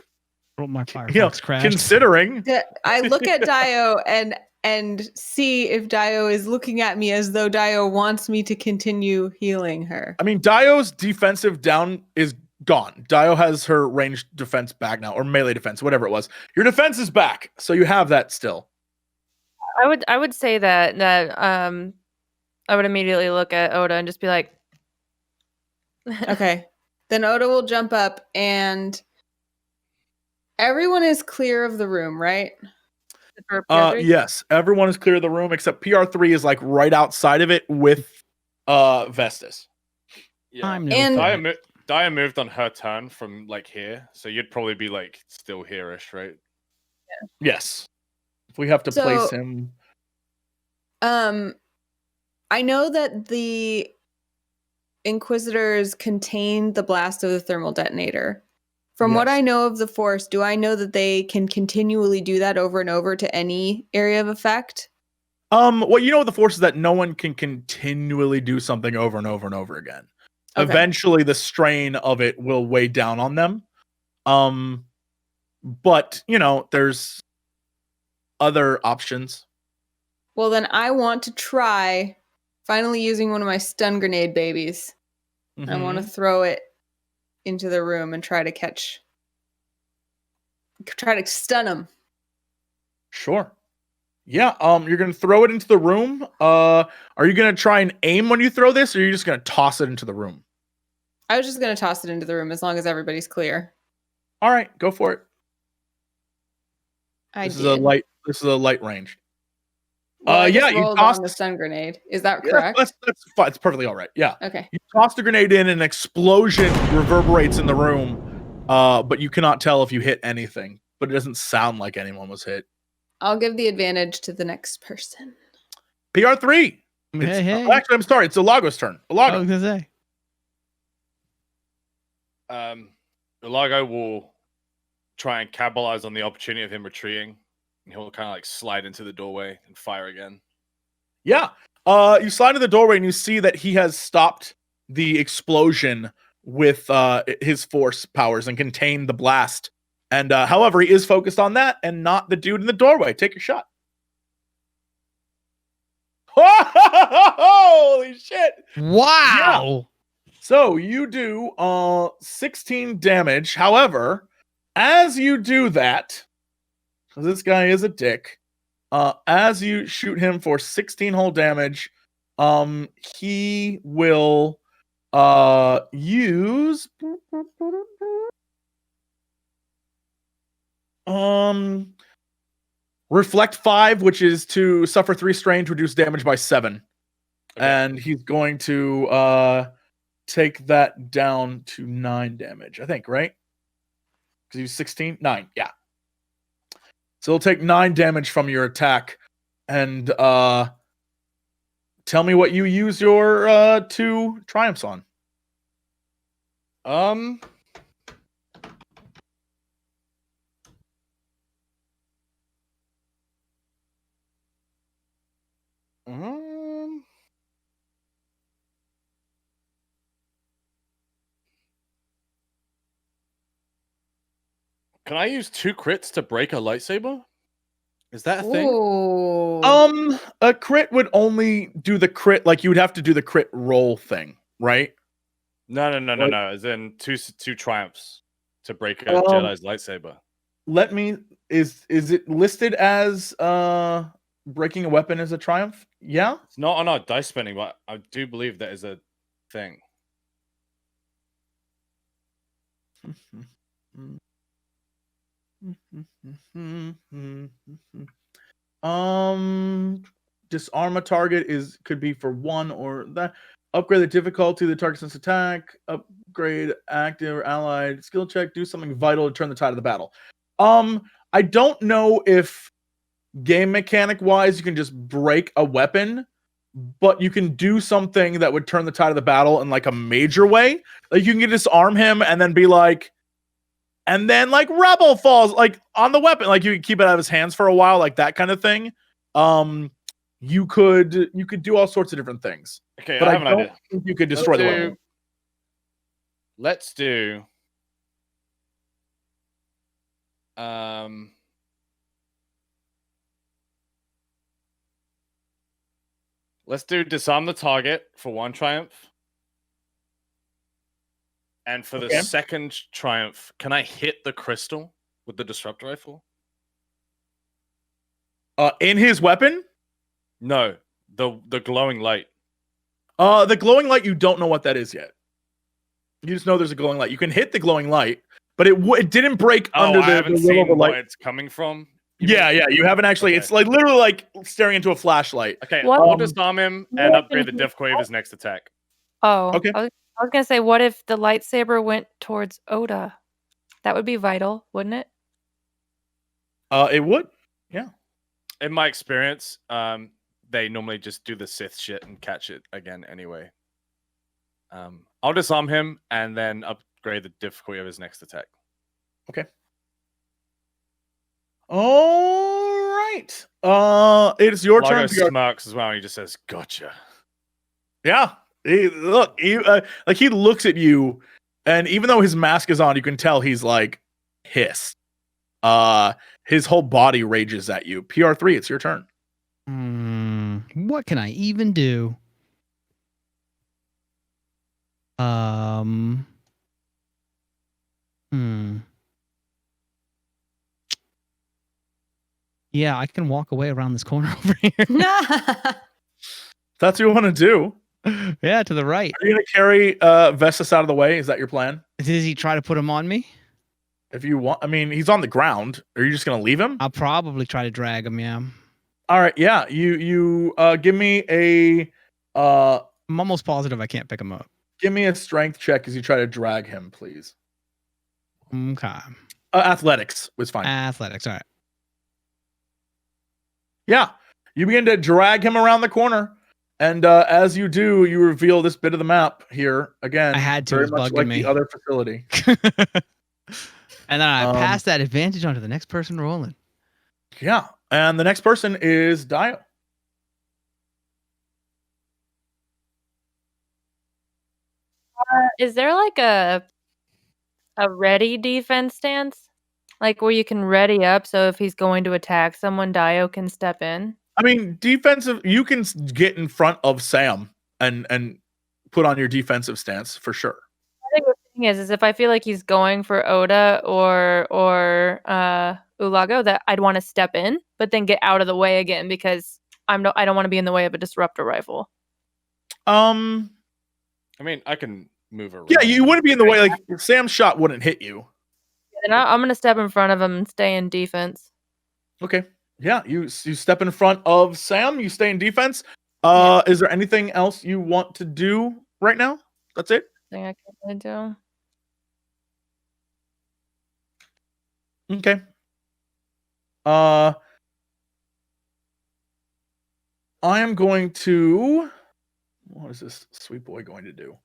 Firefox crashed. Considering. I look at DAEYO and see if DAEYO is looking at me as though DAEYO wants me to continue healing her. I mean, DAEYO's defensive down is gone. DAEYO has her ranged defense back now, or melee defense, whatever it was. Your defense is back, so you have that still. I would say that I would immediately look at Oda and just be like, okay. Then Oda will jump up, and everyone is clear of the room, right? Yes, everyone is clear of the room except PR3 is right outside of it with Vestas. Yeah. And Daya moved on her turn from like here, so you'd probably be like still here-ish, right? Yes. If we have to So- place him. I know that the Inquisitors contain the blast of the thermal detonator. From what Yes. I know of the Force, do I know that they can continually do that over and over to any area of effect? What you know with the Force is that no one can continually do something over and over and over again. Okay. Eventually, the strain of it will weigh down on them. But there's other options. Well, then I want to try finally using one of my stun grenade babies. I want to Mhm. throw it into the room and try to stun him. Sure. Yeah. You're gonna throw it into the room. Are you gonna try and aim when you throw this, or are you just gonna toss it into the room? I was just going to toss it into the room as long as everybody's clear. All right, go for it. I This did. is a light range. Well, I yeah, just you rolled tossed- on the stun grenade. Is that Yeah, correct? that's fine. It's perfectly all right. Yeah. Okay. You toss the grenade in, and an explosion reverberates in the room. But you cannot tell if you hit anything. But it doesn't sound like anyone was hit. I'll give the advantage to the next person. PR3. Hey. Actually, I'm sorry. It's Ulago's turn. I Ulago. was gonna say. Ulago will try and capitalize on the opportunity of him retreating. And he'll kind of like slide into the doorway and fire again. Yeah. You slide to the doorway and you see that he has stopped the explosion with his force powers and contained the blast. And however, he is focused on that and not the dude in the doorway. Take your shot. Holy shit! Wow. So you do 16 damage. However, as you do that, because this guy is a dick, as you shoot him for 16 whole damage, he will use reflect 5, which is to suffer 3 strain to reduce damage by 7. Okay. And he's going to take that down to 9 damage, I think, right? Because he's 16? 9, yeah. So he'll take 9 damage from your attack. And tell me what you use your 2 triumphs on. Can I use 2 crits to break a lightsaber? Is that a thing? Ooh. A crit would only do the crit, like you would have to do the crit roll thing, right? No. What? As in two triumphs to break a Jedi's lightsaber. Let me is it listed as breaking a weapon as a triumph? Yeah? It's not on our dice spinning, but I do believe that is a thing. Disarm a target could be for 1 or that. Upgrade the difficulty of the target's attack. Upgrade active or allied skill check. Do something vital to turn the tide of the battle. I don't know if game mechanic wise you can just break a weapon, but you can do something that would turn the tide of the battle in like a major way. Like you can disarm him and then be like, and then like rebel falls like on the weapon, like you can keep it out of his hands for a while, like that kind of thing. You could do all sorts of different things. Okay, But I I have an don't idea. think you could destroy the weapon. Let's do let's do disarm the target for 1 triumph. And for the Okay. second triumph, can I hit the crystal with the disrupt rifle? In his weapon? No, the glowing light. The glowing light, you don't know what that is yet. You just know there's a glowing light. You can hit the glowing light, but it didn't break Oh, under I the haven't will seen of the what light. it's coming from. Yeah, you haven't actually. Okay. It's like literally like staring into a flashlight. Okay, What? I'll disarm him and What upgrade the can depth wave of his next attack. Oh, Okay. I was I was gonna say, what if the lightsaber went towards Oda? That would be vital, wouldn't it? It would. Yeah. In my experience, they normally just do the Sith shit and catch it again anyway. I'll disarm him and then upgrade the difficulty of his next attack. Okay. All right. It's your turn. Lago smirks as well, and he just says, "Gotcha." Yeah. He looks at you, and even though his mask is on, you can tell he's like pissed. His whole body rages at you. PR3, it's your turn. What can I even do? Yeah, I can walk away around this corner over here. That's what you want to do. Yeah, to the right. Are you going to carry Vestas out of the way? Is that your plan? Does he try to put him on me? If you want, I mean, he's on the ground. Are you just going to leave him? I'll probably try to drag him, yeah. All right, yeah. You give me a I'm almost positive I can't pick him up. give me a strength check as you try to drag him, please. Okay. Athletics was fine. Athletics, all right. Yeah. You begin to drag him around the corner. And as you do, you reveal this bit of the map here again. I had to, very it was much bugging like me. the other facility. And then I pass that advantage on to the next person rolling. Yeah. And the next person is DAEYO. Is there like a ready defense stance? Like where you can ready up so if he's going to attack someone, DAEYO can step in? I mean, defensive, you can get in front of Sam and put on your defensive stance for sure. I think the thing is if I feel like he's going for Oda or ULAGO, that I'd want to step in, but then get out of the way again because I don't want to be in the way of a disruptor rifle. I mean, I can move around. Yeah, you wouldn't be in the way. Like Sam's shot wouldn't hit you. And I'm gonna step in front of him and stay in defense. Okay. Yeah, you step in front of Sam. You stay in defense. Is there anything else you want to do right now? That's it. Thing I can really do. Okay. I am going to. What is this sweet boy going to do?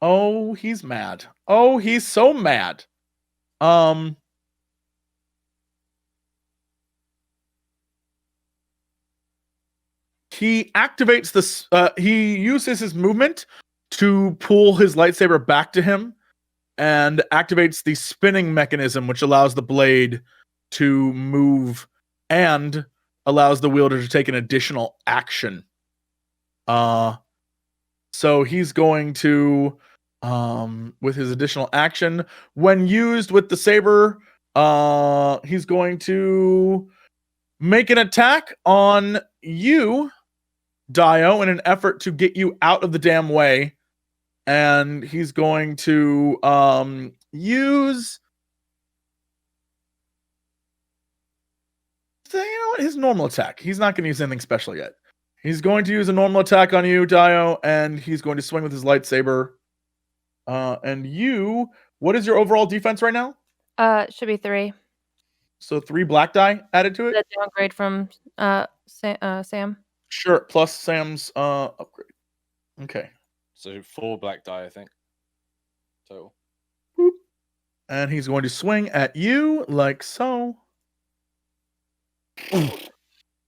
Oh, he's mad. Oh, he's so mad. He activates this. He uses his movement to pull his lightsaber back to him and activates the spinning mechanism, which allows the blade to move and allows the wielder to take an additional action. So he's going to, with his additional action, when used with the saber, he's going to make an attack on you, DAEYO, in an effort to get you out of the damn way. And he's going to use, you know what, his normal attack. He's not going to use anything special yet. He's going to use a normal attack on you, DAEYO, and he's going to swing with his lightsaber. And you, what is your overall defense right now? It should be 3. So 3 black die added to it? That downgrade from Sam. Sure, plus Sam's upgrade. Okay. So 4 black die, I think. Total. Boop. And he's going to swing at you like so.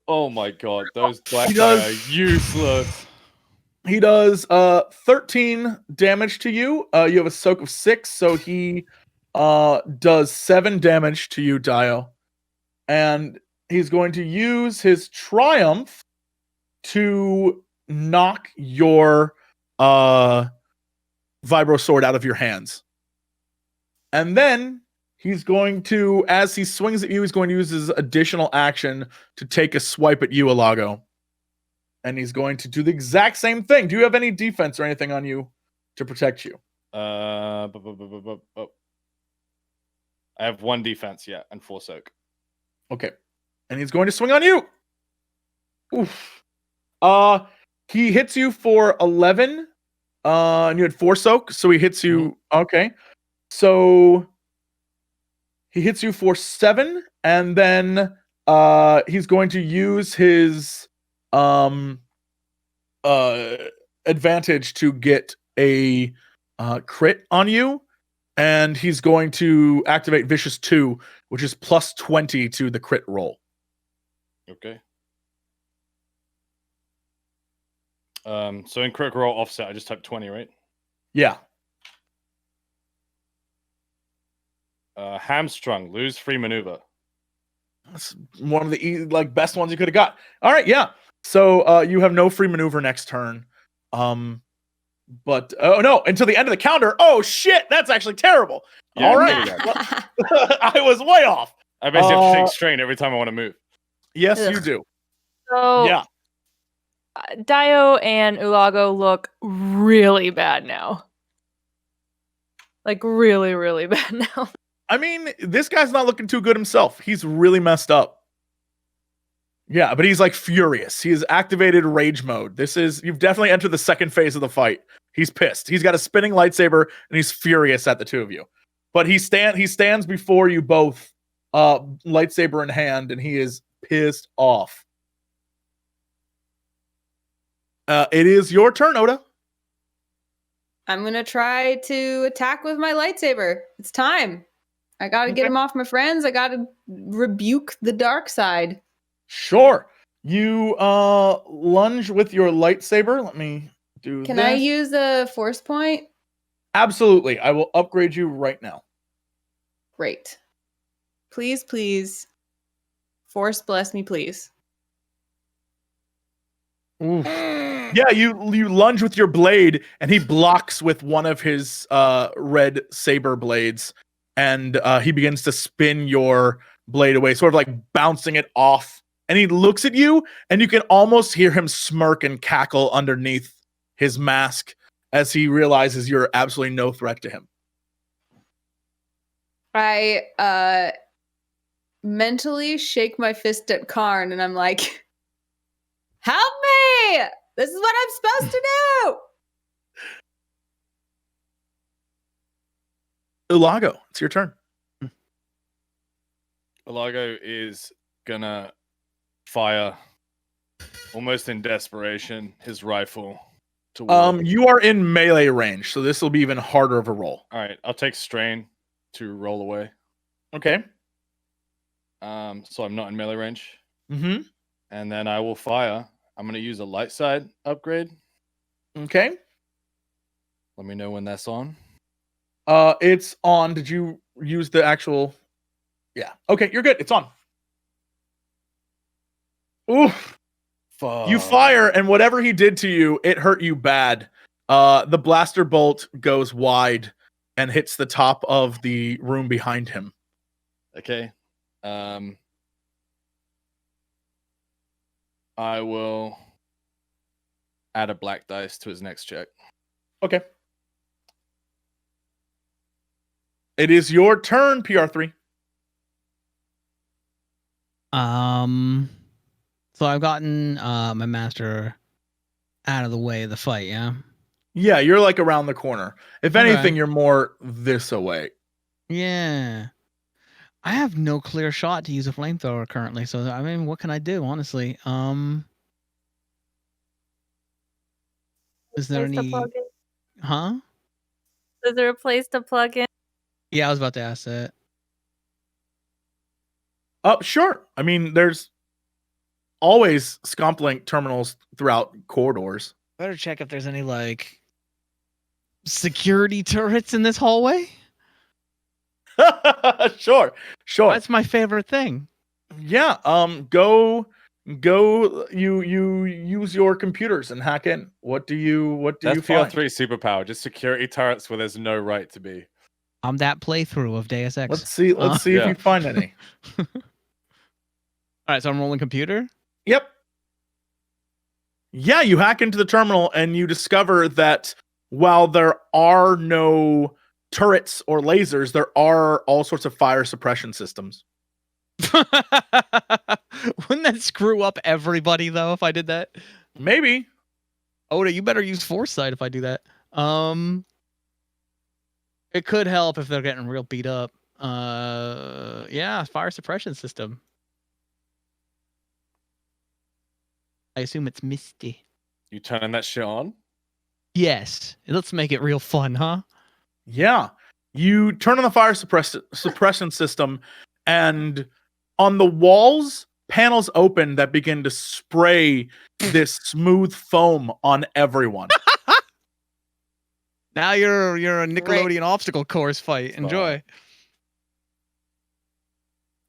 Oh my god, those black die are useless. He does 13 damage to you. You have a soak of 6, so he does 7 damage to you, DAEYO. And he's going to use his triumph to knock your vibro sword out of your hands. And then he's going to, as he swings at you, he's going to use his additional action to take a swipe at you, ULAGO. And he's going to do the exact same thing. Do you have any defense or anything on you to protect you? I have 1 defense, yeah, and 4 soak. Okay. And he's going to swing on you. Oof. He hits you for 11 And you had 4 soak, so he hits you. Okay. So he hits you for 7, and then he's going to use his advantage to get a crit on you, and he's going to activate Vicious 2, which is plus 20 to the crit roll. Okay. So in critical roll offset, I just type 20, right? Yeah. Hamstrung, lose free maneuver. That's one of the best ones you could have got. All right, yeah. So you have no free maneuver next turn. But oh no, until the end of the counter. Oh shit, that's actually terrible. Yeah, All I right. figured that. I was way off. I basically have to take strain every time I want to move. Yes, Ugh. you do. So Yeah. DAEYO and ULAGO look really bad now. Like really, really bad now. I mean, this guy's not looking too good himself. He's really messed up. Yeah, but he's like furious. He has activated rage mode. You've definitely entered the second phase of the fight. He's pissed. He's got a spinning lightsaber and he's furious at the two of you. But he stands before you both, lightsaber in hand, and he is pissed off. It is your turn, Oda. I'm gonna try to attack with my lightsaber. It's time. I gotta get Okay. him off my friends. I gotta rebuke the dark side. Sure. You lunge with your lightsaber. Let me do Can this. I use a force point? Absolutely. I will upgrade you right now. Great. Please, please. Force bless me, please. Oof. Yeah, you lunge with your blade, and he blocks with one of his red saber blades, and he begins to spin your blade away, sort of like bouncing it off. And he looks at you, and you can almost hear him smirk and cackle underneath his mask as he realizes you're absolutely no threat to him. I mentally shake my fist at Karn, and I'm like, help me! This is what I'm supposed to do! ULAGO, it's your turn. ULAGO is gonna fire, almost in desperation, his rifle toward. You are in melee range, so this will be even harder of a roll. All right, I'll take strain to roll away. Okay. So I'm not in melee range, Mm-hmm. and then I will fire. I'm gonna use a light side upgrade. Okay. Let me know when that's on. It's on. Did you use the actual? Yeah. Okay, you're good. It's on. Oof. Fuck. You fire, and whatever he did to you, it hurt you bad. The blaster bolt goes wide and hits the top of the room behind him. Okay. I will add a black dice to his next check. Okay. It is your turn, PR3. So I've gotten my master out of the way of the fight, yeah? Yeah, you're like around the corner. If Okay. anything, you're more this away. Yeah. I have no clear shot to use a flamethrower currently, so I mean, what can I do, honestly? Is there Place to any plug in? Huh? Is there a place to plug in? Yeah, I was about to ask that. Sure. I mean, there's always Scomplink terminals throughout corridors. Better check if there's any like security turrets in this hallway. Sure. That's my favorite thing. Yeah. Go. You use your computers and hack in. What do you That's find? PR3 superpower. Just security turrets where there's no right to be. I'm that playthrough of Deus Ex. Let's see. Let's see if Yeah. you find any. All right, so I'm rolling computer. Yep. Yeah, you hack into the terminal and you discover that while there are no turrets or lasers, there are all sorts of fire suppression systems. Wouldn't that screw up everybody though if I did that? Maybe. Oda, you better use foresight if I do that. It could help if they're getting real beat up. Yeah, fire suppression system. I assume it's Misty. You turning that shit on? Yes. Let's make it real fun, huh? Yeah. You turn on the fire suppression system, and on the walls, panels open that begin to spray this smooth foam on everyone. Now you're a Nickelodeon obstacle course fight. Enjoy. It's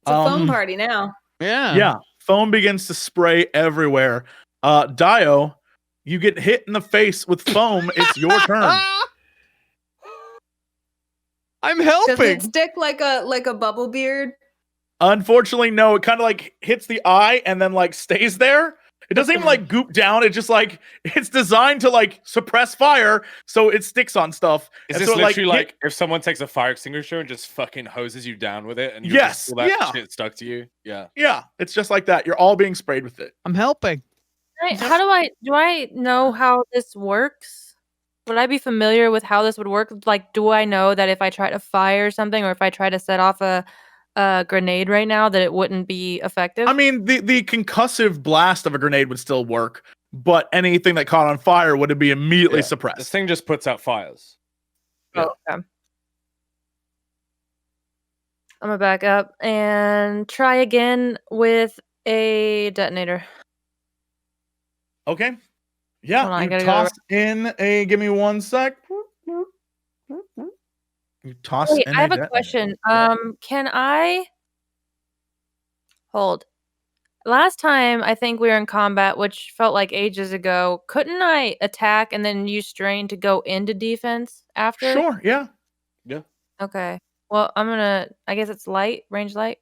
a foam party now. Yeah. Yeah. Foam begins to spray everywhere. DAEYO, you get hit in the face with foam. It's your turn. I'm Does helping. it stick like a bubble beard? Unfortunately, no. It kind of like hits the eye and then like stays there. It doesn't even like goop down. It just like it's designed to like suppress fire, so it sticks on stuff. Is And this so it, literally like if someone takes a fire extinguisher and just fucking hoses you down with it, and you just feel that shit stuck to you? Yeah. Yeah, it's just like that. You're all being sprayed with it. I'm helping. How do I know how this works? Would I be familiar with how this would work? Like, do I know that if I try to fire something or if I try to set off a grenade right now that it wouldn't be effective? I mean, the concussive blast of a grenade would still work, but anything that caught on fire would be immediately This suppressed. thing just puts out fires. Oh, okay. I'm gonna back up and try again with a detonator. Okay. Yeah, Hold on, I you gotta go toss in a. Give me 1 sec. You toss Wait, in I have a detonator. question. Can I hold? Last time I think we were in combat, which felt like ages ago. Couldn't I attack and then use strain to go into defense after? Sure. Yeah. Okay. Well, I'm gonna. I guess it's light, range light.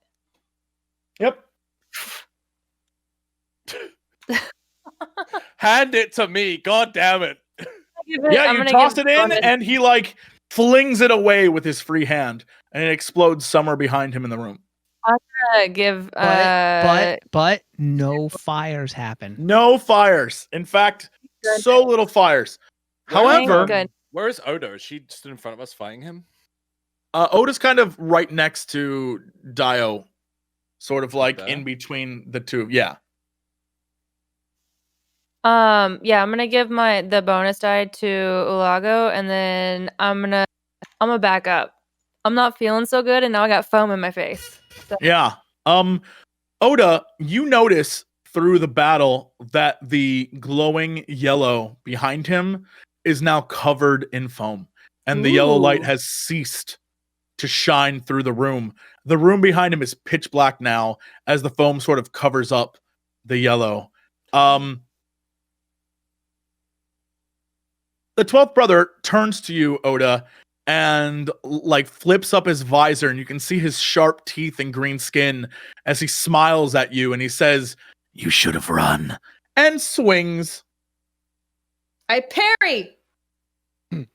Yep. Hand it to me. God damn it. Yeah, you toss it in, and he like flings it away with his free hand, and it explodes somewhere behind him in the room. Give. But no fires happen. No fires. In fact, so little fires. However, good. Where is Odo? Is she stood in front of us fighting him? Oda's kind of right next to DAEYO, sort of like there? in between the two. Yeah. Yeah, I'm gonna give the bonus die to ULAGO, and then I'm gonna back up. I'm not feeling so good, and now I got foam in my face. So. Yeah. Oda, you notice through the battle that the glowing yellow behind him is now covered in foam, and the yellow light has ceased to shine through the room. The room behind him is pitch black now as the foam sort of covers up the yellow. The 12th brother turns to you, Oda, and like flips up his visor, and you can see his sharp teeth and green skin as he smiles at you, and he says, "You should have run," and swings. I parry. This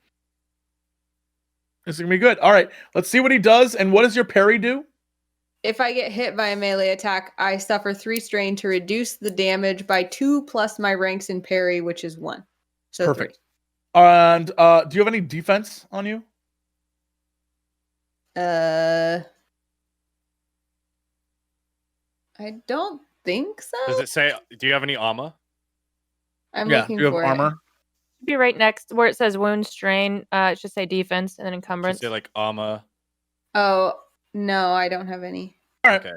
is gonna be good. All right, let's see what he does. And what does your parry do? If I get hit by a melee attack, I suffer 3 strain to reduce the damage by 2 plus my ranks in parry, which is 1. So Perfect. And do you have any defense on you? 3. I don't think so. Does it say? Do you have any armor? I'm Yeah. looking Do you have for armor? it. Be right next where it says wound strain. It should say defense and then Does encumbrance. it say like armor? Oh, no, I don't have any. All right. Okay.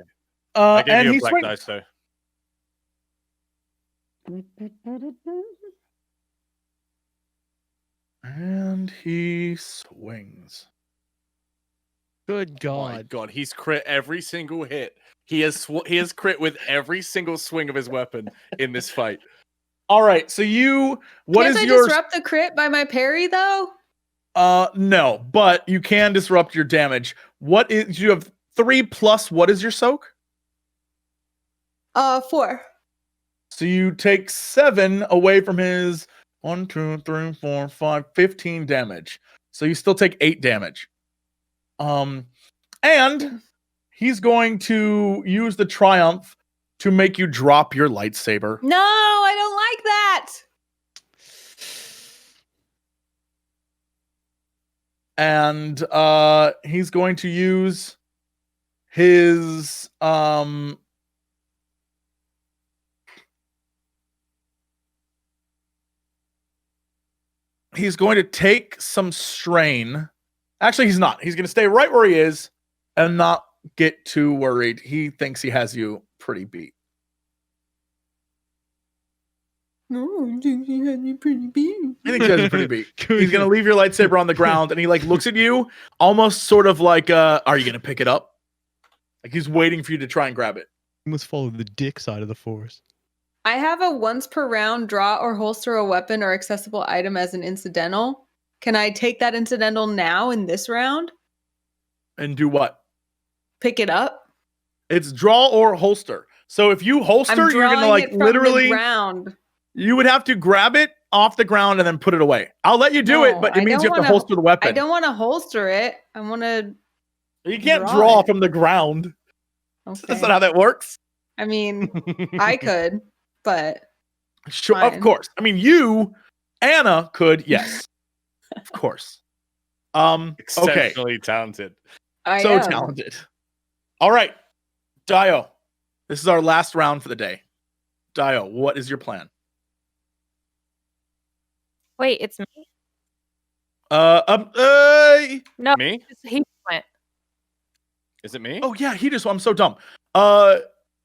I gave And you he a black swings. dice, so And he swings. Good oh my God. god, he's crit every single hit. He has crit with every single swing of his weapon in this fight. All right. So Can't I disrupt the crit by my parry though? No, but you can disrupt your damage. What is you have 3 plus what is your soak? 4. So you take 7 away from his 1, 2, 3, 4, 5, 15 damage. So you still take 8 damage. And he's going to use the triumph to make you drop your lightsaber. No, I don't like that. and he's going to use his he's going to take some strain. Actually, he's not. He's going to stay right where he is and not get too worried. He thinks he has you pretty beat. No, I think he had me pretty beat. I think he has you pretty beat. He's going to leave your lightsaber on the ground, and he like looks at you almost sort of like, are you going to pick it up? Like he's waiting for you to try and grab it. You must follow the dick side of the force. I have a once per round draw or holster a weapon or accessible item as an incidental. Can I take that incidental now in this round? And do what? Pick it up? It's draw or holster. So if you holster, I'm you're going to drawing like it from literally the ground. You would have to grab it off the ground and then put it away. I'll let you do it, No, but it I means don't you have to wanna- holster the weapon. I don't want to holster it. I want to. You can't draw draw it. from the ground. Okay. That's not how that works. I mean, I could, but Sure, of Fine. course. I mean, you, Anna, could. Yes, of course. Okay, Exceptionally talented. I so am. talented. All right, DAEYO. This is our last round for the day. DAEYO, what is your plan? Wait, it's me. No, Me? he went. Is it me? Oh yeah, he just. I'm so dumb.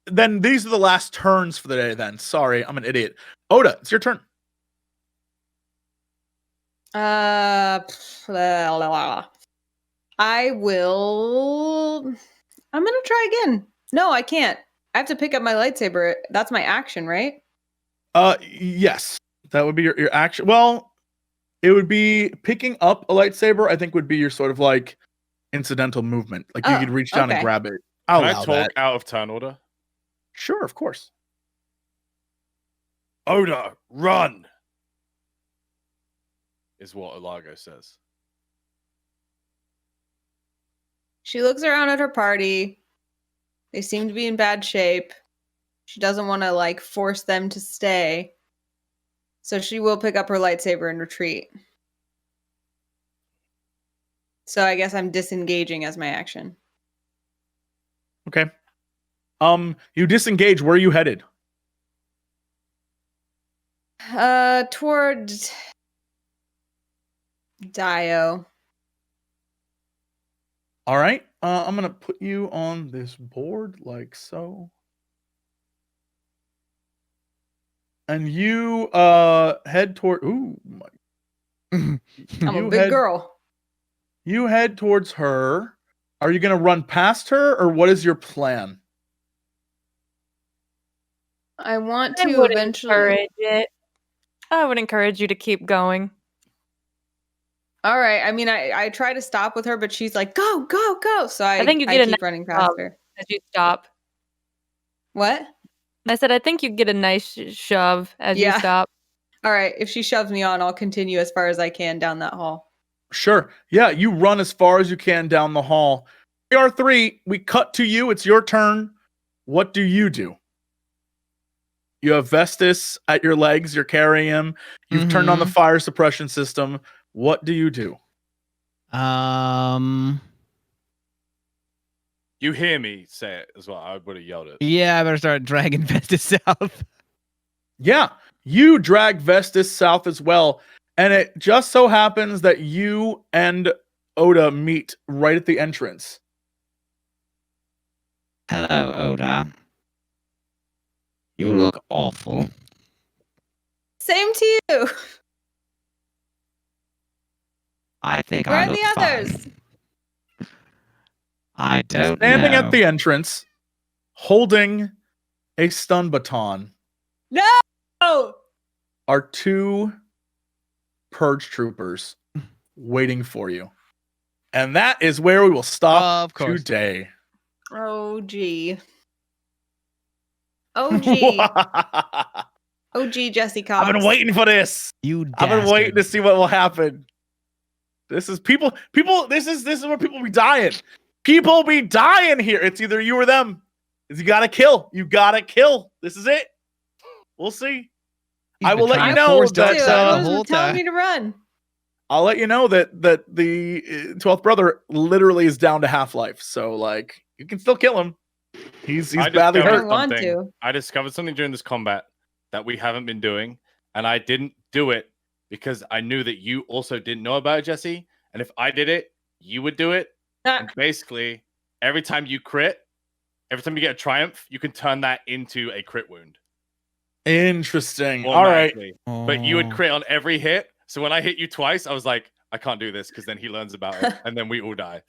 Then these are the last turns for the day. Then sorry, I'm an idiot. Oda, it's your turn. Blah, blah, blah. I will. I'm gonna try again. No, I can't. I have to pick up my lightsaber. That's my action, right? Yes, that would be your action. Well, it would be picking up a lightsaber. I think would be your sort of like incidental movement. Like you Oh, could reach down and okay. grab it. I'll Can I allow talk that. out of turn order? Sure, of course. Oda, run! Is what ULAGO says. She looks around at her party. They seem to be in bad shape. She doesn't want to like force them to stay. So she will pick up her lightsaber and retreat. So I guess I'm disengaging as my action. Okay. You disengage. Where are you headed? Toward DAEYO. All right. I'm gonna put you on this board like so. And you head toward. Ooh, my. I'm a You big girl. You head towards her. Are you gonna run past her, or what is your plan? I want I to would eventually. encourage it. I would encourage you to keep going. All right. I mean, I try to stop with her, but she's like, "Go, go, go!" So I think you get a keep nice running past her. As you stop. What? I said, I think you get a nice shove as you Yeah. stop. All right. If she shoves me on, I'll continue as far as I can down that hall. Sure. Yeah, you run as far as you can down the hall. AR3, we cut to you. It's your turn. What do? You have Vestis at your legs. You're carrying him. You've turned on the fire suppression system. What do you do? You hear me say it as well. I would have yelled it. Yeah, I better start dragging Vestas south. Yeah, you drag Vestis south as well. And it just so happens that you and Oda meet right at the entrance. Hello, Oda. You look awful. Same to you. I think Where I are look the others? fine. I don't Standing know. at the entrance, holding a stun baton, No. are two purge troopers waiting for you. And that is where we will stop Of course. today. Oh gee. Oh gee. Oh gee, Jesse Cox. I've been waiting for this. You I've been waiting to dastard. see what will happen. This is people, this is where people be dying. People be dying here. It's either you or them. You gotta kill. You gotta kill. This is it. We'll see. He's I been will let trying you to know force that Dark Side the Who's whole telling time. me to run? I'll let you know that the 12th brother literally is down to half-life. So like you can still kill him. He's badly I hurt. want to. I discovered something during this combat that we haven't been doing, and I didn't do it because I knew that you also didn't know about it, Jesse. And if I did it, you would do it. And basically, every time you crit, every time you get a triumph, you can turn that into a crit wound. Interesting. All right. But you would crit on every hit. So when I hit you twice, I was like, I can't do this because then he learns about it, and then we all die.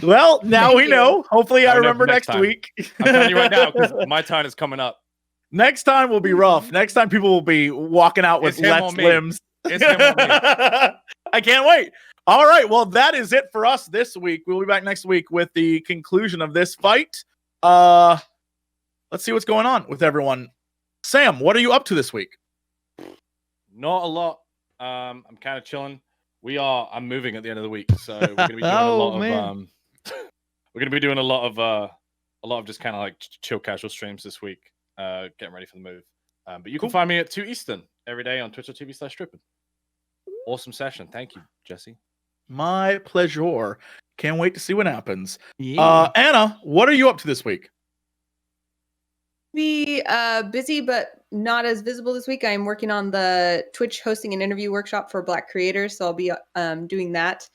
Well, now we know. Hopefully, I I'll know remember for next next time. week. I'm telling you right now because my turn is coming up. Next time will be rough. Next time people will be walking out with It's him less or me. limbs. It's him or me. I can't wait. All right. Well, that is it for us this week. We'll be back next week with the conclusion of this fight. Let's see what's going on with everyone. Sam, what are you up to this week? Not a lot. I'm kind of chilling. I'm moving at the end of the week, so we're gonna be doing a lot of we're gonna be doing a lot of just kind of like chill casual streams this week, getting ready for the move. But you can find me at 2 Eastern every day on twitch.tv/stripping. Awesome session. Thank you, Jesse. My pleasure. Can't wait to see what happens. Yeah. Anna, what are you up to this week? Be busy, but not as visible this week. I'm working on the Twitch hosting and interview workshop for Black creators, so I'll be doing that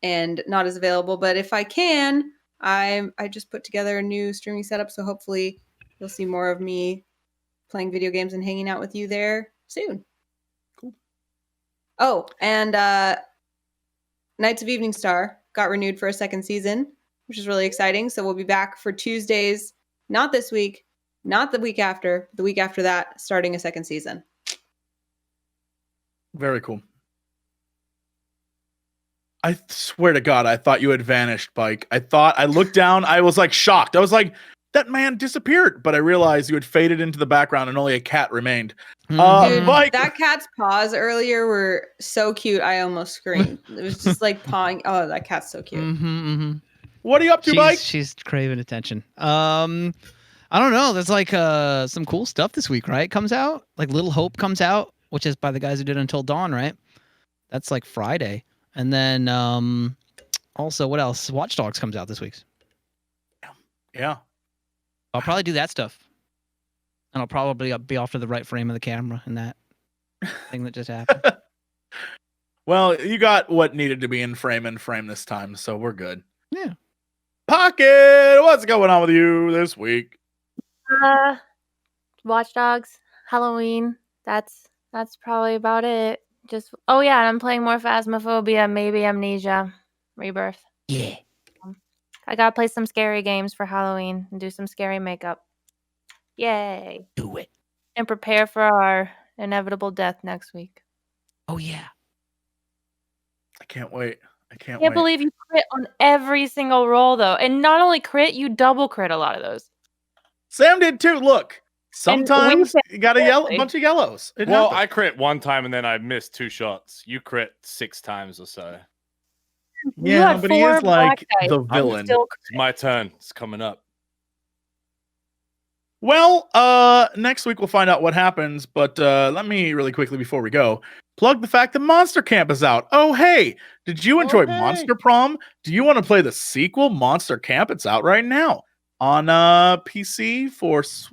and not as available. But if I can, I just put together a new streaming setup, so hopefully you'll see more of me playing video games and hanging out with you there soon. Cool. Oh, and Knights of Evening Star got renewed for a second season, which is really exciting. So we'll be back for Tuesdays, not this week, not the week after, the week after that, starting a second season. Very cool. I swear to God, I thought you had vanished, Bike. I looked down, I was like shocked. I was like, that man disappeared. But I realized you had faded into the background and only a cat remained. Dude, Bike. that cat's paws earlier were so cute, I almost screamed. It was just like pawing. Oh, that cat's so cute. What are you up to, Bike? She's craving attention. I don't know. There's like some cool stuff this week, right? Comes out like Little Hope comes out, which is by the guys who did Until Dawn, right? That's like Friday, and then also what else? Watch Dogs comes out this week. Yeah, I'll probably do that stuff, and I'll probably be off to the right frame of the camera in that thing that just happened. Well, you got what needed to be in frame this time, so we're good. Yeah. Pocket, what's going on with you this week? Watch Dogs, Halloween. That's probably about it. Just and I'm playing more Phasmophobia, maybe Amnesia, Rebirth. Yeah. I gotta play some scary games for Halloween and do some scary makeup. Yay! Do it. And prepare for our inevitable death next week. Oh yeah. I can't wait. I can't Can't believe you crit on every single roll though, and not only crit, you double crit a lot of those. Sam did too. Look, sometimes you got a bunch of yellows. It Well, happens. I crit one time and then I missed 2 shots. You crit 6 times or so. You Yeah, had but he 4 is like black dice, the you villain. still It's my turn. It's coming up. Well, next week we'll find out what happens, but let me really quickly before we go plug the fact that Monster Camp is out. Oh, hey, did you enjoy hey. Monster Prom? Do you want to play the sequel, Monster Camp? It's out right now on PC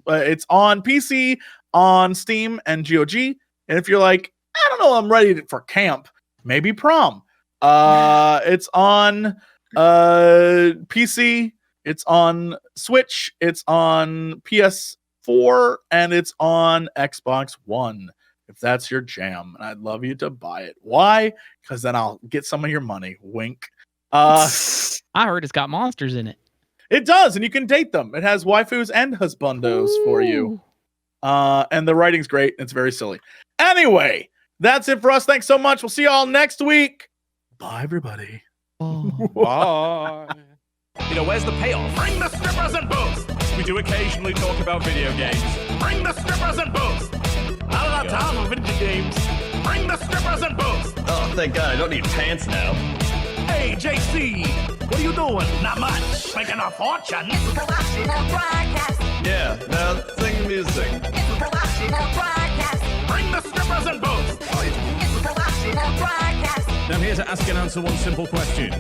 it's on PC, on Steam and GOG. And if you're like, I don't know, I'm ready for camp, maybe Prom. It's on PC. It's on Switch, it's on PS4, and it's on Xbox One, if that's your jam. And I'd love you to buy it. Why? Because then I'll get some of your money. Wink. I heard it's got monsters in it. It does, and you can date them. It has waifus and husbandos for you. And the writing's great. It's very silly. Anyway, that's it for us. Thanks so much. We'll see you all next week. Bye, everybody. Bye. You know, where's the payoff? Bring the strippers and booze! We do occasionally talk about video games. Bring the strippers and booze! I don't have time for video games. Bring the strippers and booze! Oh, thank God, I don't need pants now. Hey, JC! What are you doing? Not much. Making a fortune. Yeah, now sing the music. Bring the strippers and booze! I'm here to ask and answer one simple question.